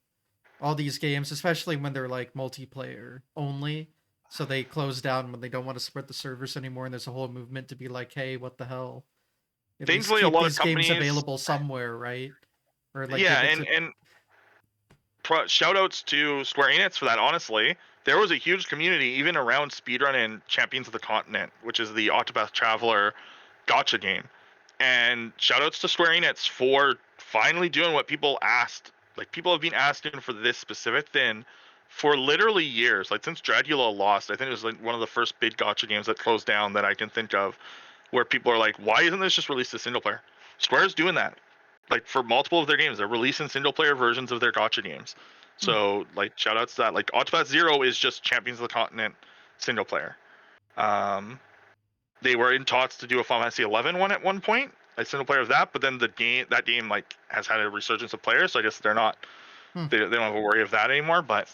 all these games, especially when they're like multiplayer only, so they close down when they don't want to spread the servers anymore, and there's a whole movement to be like, hey, what the hell? At least thankfully a keep lot of these games companies, available somewhere, right? Or like yeah, give it to and shout outs to Square Enix for that. Honestly, there was a huge community even around speedrun and Champions of the Continent, which is the Octopath Traveler gotcha game. And shout outs to Square Enix for finally doing what people asked. Like, people have been asking for this specific thing for literally years. Like, since Dracula Lost, I think it was like one of the first big gotcha games that closed down that I can think of, where people are like, why isn't this just released as single player? Square's doing that. Like, for multiple of their games, they're releasing single player versions of their gotcha games. So like, shout outs to that. Like, Octopath Zero is just Champions of the Continent single player. They were in talks to do a Final Fantasy 11 one at one point, a single player of that, but then that game like has had a resurgence of players, so I guess they're not they don't have a worry of that anymore. But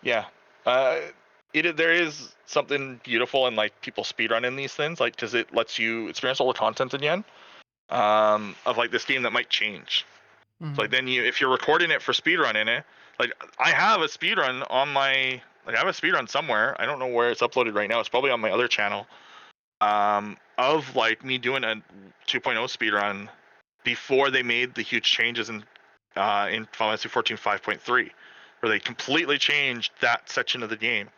yeah, there is something beautiful in like people speedrunning these things, like, because it lets you experience all the content again, of like this game that might change. So like, then if you're recording it for speedrunning it, like, I have a speedrun on my I have a speedrun somewhere. I don't know where it's uploaded right now. It's probably on my other channel. Of like me doing a 2.0 speedrun before they made the huge changes in Final Fantasy 14 5.3, where they completely changed that section of the game.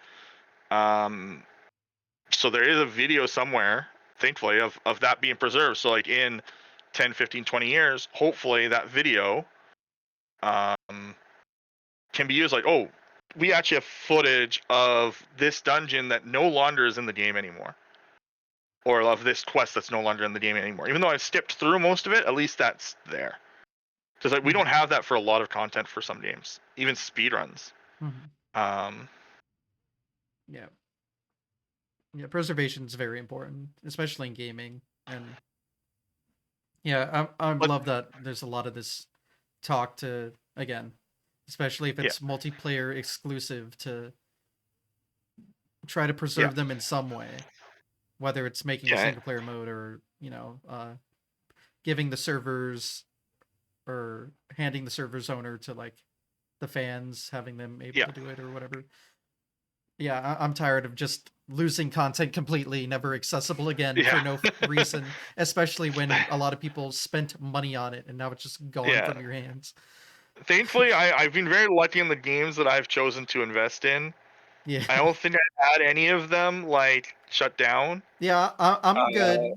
So there is a video somewhere, thankfully, of that being preserved. So like, in 10, 15, 20 years, hopefully that video can be used. Like, oh, we actually have footage of this dungeon that no longer is in the game anymore, or of this quest that's no longer in the game anymore. Even though I've skipped through most of it, at least that's there. Because like, we don't have that for a lot of content for some games, even speedruns. Yeah. Yeah, preservation is very important, especially in gaming. And yeah, I But love that there's a lot of this talk to, again, especially if it's multiplayer exclusive, to try to preserve them in some way, whether it's making a single player mode, or giving the servers, or handing the server's owner to like the fans, having them able to do it or whatever. Yeah, I'm tired of just losing content completely, never accessible again for no reason, especially when a lot of people spent money on it and now it's just gone from your hands. Thankfully, I've been very lucky in the games that I've chosen to invest in. Yeah. I don't think I've had any of them like shut down. Yeah, I'm good.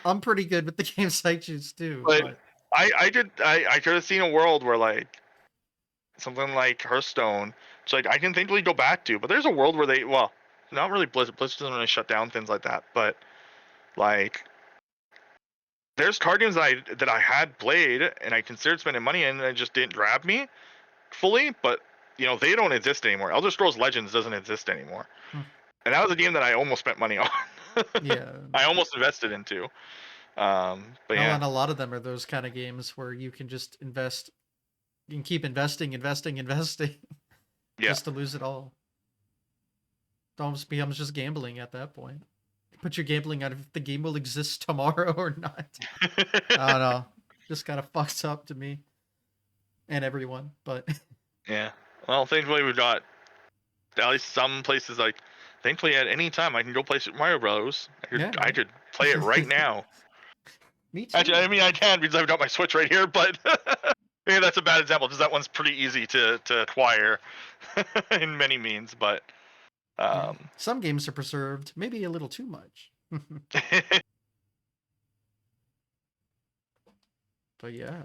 I'm pretty good with the games I choose too, But but I could have seen a world where like something like Hearthstone, it's like I can thankfully go back to. But there's a world where they, well, not really Blizzard. Blizzard doesn't really shut down things like that. But like, there's card games that I had played and I considered spending money in, and it just didn't grab me fully. But they don't exist anymore. Elder Scrolls Legends doesn't exist anymore, and that was a game that I almost spent money on. yeah. I almost invested into. But No, yeah, and a lot of them are those kind of games where you can just invest, you can keep investing yeah. just to lose it all. It almost becomes just gambling at that point. Put your gambling on if the game will exist tomorrow or not. I don't know. Just kind of fucks up to me and everyone, but Yeah. Well, thankfully we've got at least some places like. Thankfully, at any time I can go play Super Mario Bros. yeah, I right. could play it right now. Me Actually, too. I mean I can because I've got my Switch right here, but yeah, that's a bad example because that one's pretty easy to acquire in many means. But Yeah. um, Some games are preserved, maybe a little too much. But yeah,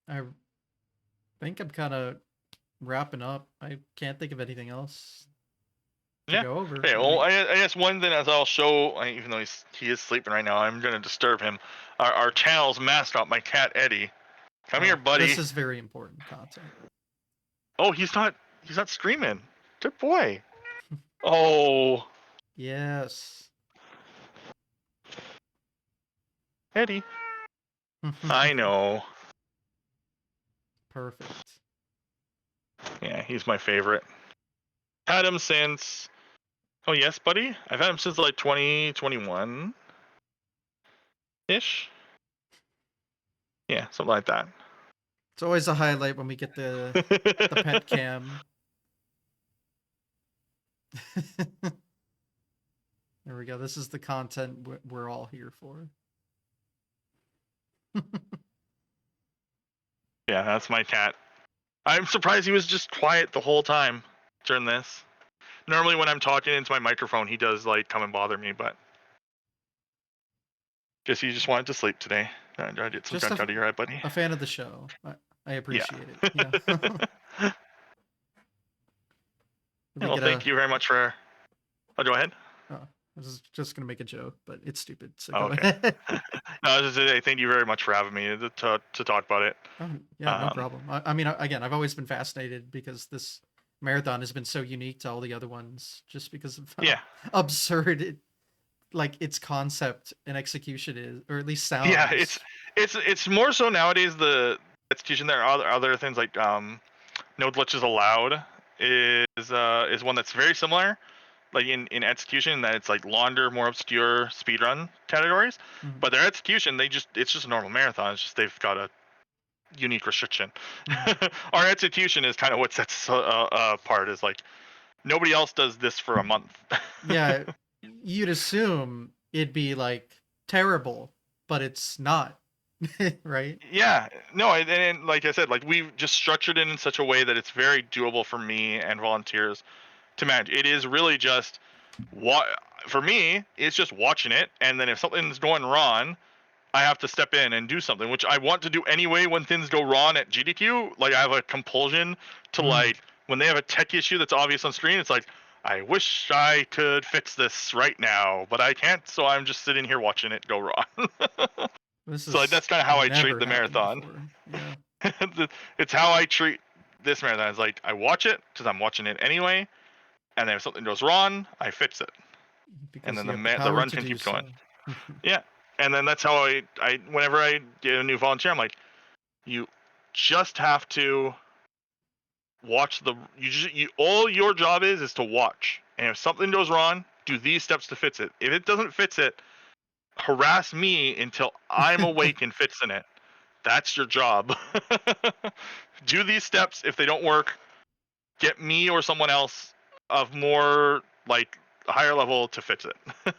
I think I'm kind of wrapping up. I can't think of anything else to yeah. go over. Okay. I Well, mean, I guess one thing as I'll show, even though he is sleeping right now, I'm gonna disturb him. Our channel's mascot, my cat Eddie. Come here, oh, this buddy. is very important content. Oh, he's not. He's not screaming. Good boy. Oh, Yes. Eddie. I know. Perfect. Yeah, he's my favorite. Had him since. Oh yes, buddy. I've had him since like 2021 ish. Yeah, something like that. It's always a highlight when we get the pet cam. There we go. This is the content we're all here for. Yeah, that's my cat. I'm surprised he was just quiet the whole time during this. Normally, when I'm talking into my microphone, he does like come and bother me, but guess he just wanted to sleep today. I get some Just junk out of your eye, buddy. a fan of the show. I Yeah. appreciate it. Yeah. We Well, get a. thank you very much for. Oh, go ahead. Oh, I was just gonna make a joke, but it's stupid. So Oh, go okay. ahead. No, I was just saying, thank you very much for having me to talk about it. Oh, yeah, no Um, problem. I mean, again, I've always been fascinated because this marathon has been so unique to all the other ones, just because of how yeah, absurd like its concept and execution is, or at least yeah. sounds. It's more so nowadays the execution. There are other things like no glitches allowed is one that's very similar, like in execution, that it's like longer, more obscure speedrun categories. Mhm, But their execution, it's just a normal marathon. It's just they've got a unique restriction. mhm. Our execution is kind of what sets apart. Is like nobody else does this for a month. Yeah, you'd assume it'd be like terrible, but it's not, right? Yeah, no, and like I said, like we've just structured it in such a way that it's very doable for me and volunteers to manage. It is really just what for me. It's just watching it, and then if something's going wrong, I have to step in and do something, which I want to do anyway when things go wrong at GDQ. Like I have a compulsion to Mm. like when they have a tech issue that's obvious on screen, it's like I wish I could fix this right now, but I can't, so I'm just sitting here watching it go wrong. This So like, has that's kind of how I treat never the happened marathon. before. Yeah, It's how I treat this marathon. It's like I watch it because I'm watching it anyway, and then if something goes wrong, I fix it, and because then you have the the power run to can do keep going. so. Yeah, and then that's how I whenever I get a new volunteer, I'm like, you just have to watch you all your job is to watch, and if something goes wrong, do these steps to fix it. If it doesn't fix it, harass me until I'm awake and fixing it. That's your job. Do these steps. If they don't work, get me or someone else of more like higher level to fix it.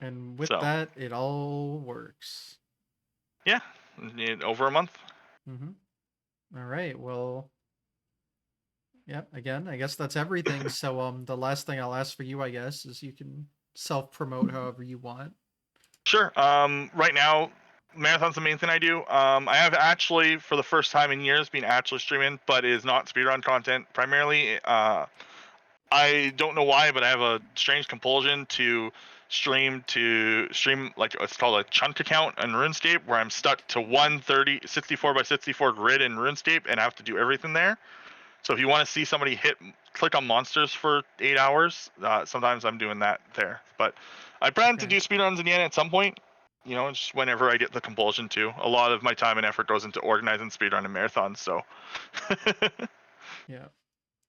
And with So that, it all works. yeah, over a month. Hmm. All right. Well, yeah. Again, I guess that's everything. So, the last thing I'll ask for you, I guess, is you can self promote however you want. Sure. Right now, marathon's the main thing I do. I have actually, for the first time in years, been actually streaming, but it is not speedrun content primarily. I don't know why, but I have a strange compulsion to stream like it's called a chunk account in RuneScape, where I'm stuck to 130 64 by 64 grid in RuneScape, and I have to do everything there. So if you want to see somebody hit click on monsters for 8 hours. Sometimes I'm doing that there, but I plan to Okay. do speedruns again at some point. You know, just whenever I get the compulsion to. A lot of my time and effort goes into organizing speedrun and marathons, so. Yeah.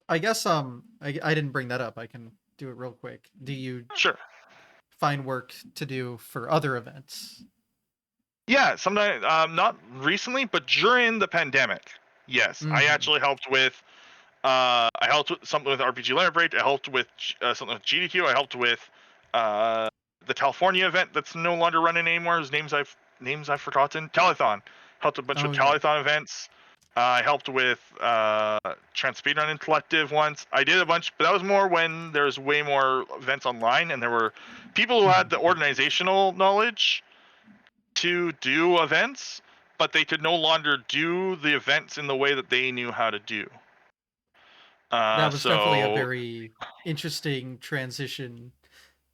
I guess I didn't bring that up. I can do it real quick. Do you Sure. find work to do for other events? Yeah, sometimes not recently, but during the pandemic. Yes, I Mm-hmm. actually helped with. I helped with something with RPG Layer Break. I helped with something with GDQ. I helped with uh, the California event that's no longer running anymore. Whose names I've forgotten. Telethon. Helped a bunch Oh with yeah. Telethon events. I helped with Trans Speedrunning Collective once. I did a bunch, but that was more when there was way more events online, and there were people who had the Mm-hmm. organizational knowledge to do events, but they could no longer do the events in the way that they knew how to do. That was definitely a So very interesting transition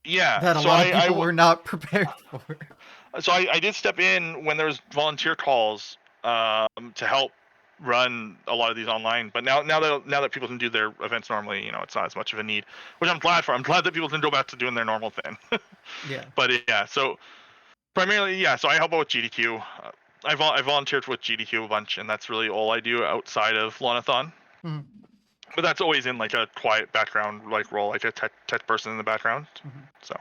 yeah, that a lot of people were not prepared for. I did step in when there was volunteer calls to help run a lot of these online. But now that people can do their events normally, you know, it's not as much of a need, which I'm glad for. I'm glad that people can go back to doing their normal thing. Yeah. But yeah, so primarily, yeah. So I help out with GDQ. I volunteered with GDQ a bunch, and that's really all I do outside of Lonathon. Mm-hmm. But that's always in like a quiet background like role, like a tech person in the background. Mm-hmm. So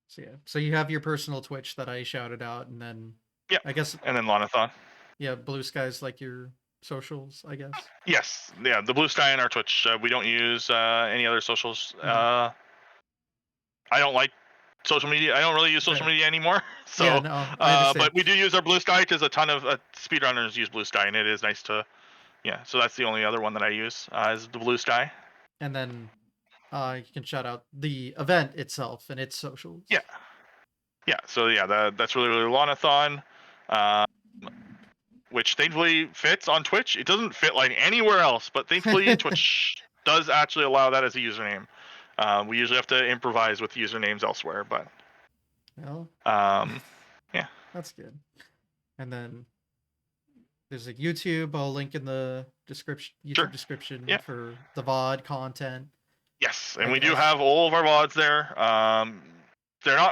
So yeah. So you have your personal Twitch that I shouted out, and then yeah, I guess and then Lonathon. yeah, Blue Sky's like your socials, I guess. Yes, yeah, the Blue Sky and our Twitch. We don't use any other socials. Mm-hmm. I don't like social media. I don't really use social Fair. media anymore. Yeah, So, no, I understand. but we do use our Blue Sky because a ton of speedrunners use Blue Sky, and it is nice to. Yeah, so that's the only other one that I use is the Blue Sky. And then you can shout out the event itself and its Yeah, socials. yeah. So yeah, that's really Lonathon. Uh, which thankfully fits on Twitch. It doesn't fit like anywhere else, but thankfully Twitch does actually allow that as a username. We usually have to improvise with usernames elsewhere, but Well, yeah, that's good. And then there's a YouTube. I'll link in the description, sure, YouTube description yeah, for the VOD content. yes, I and we do guess. have all of our VODs there.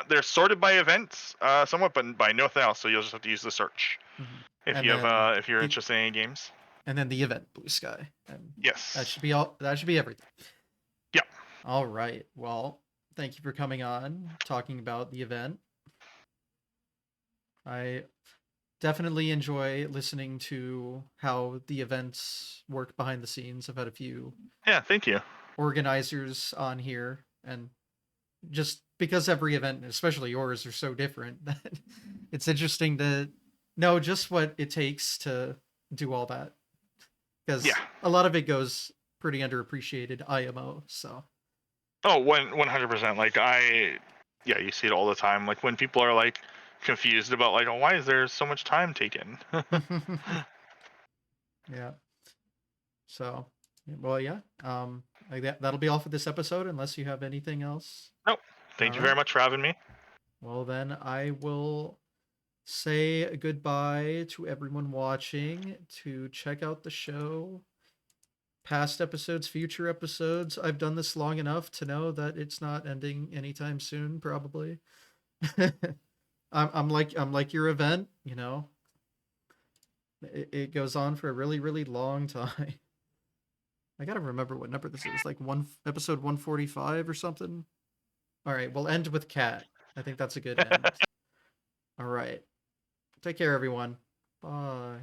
They're sorted by events, somewhat, but by nothing else. So you'll just have to use the search Mhm. if And you have then if you're the interested in any games. the event Blue Sky, and that Yes, should be all. That should be everything. yeah, All right. Well, thank you for coming on, talking about the event. I definitely enjoy listening to how the events work behind the scenes. I've had a few yeah. Thank you. organizers on here, and just because every event, especially yours, are so different, that it's interesting to know just what it takes to do all that. Yeah. Because a lot of it goes pretty underappreciated IMO. So Oh, 100%. Like yeah, you see it all the time. Like when people are like confused about like, oh, why is there so much time taken? yeah. So well, yeah. Like that'll be all for this episode, unless you have anything else. Nope. All Thank you very right. much for having me. Well, then I will say goodbye to everyone watching to check out the show. Past episodes, future episodes. I've done this long enough to know that it's not ending anytime soon, probably. I'm like your event, you know. It goes on for a really, really long time. I gotta remember what number this is, like episode 145 or something. All right, we'll end with Cat. I think that's a good end. All right. Take care, everyone. Bye.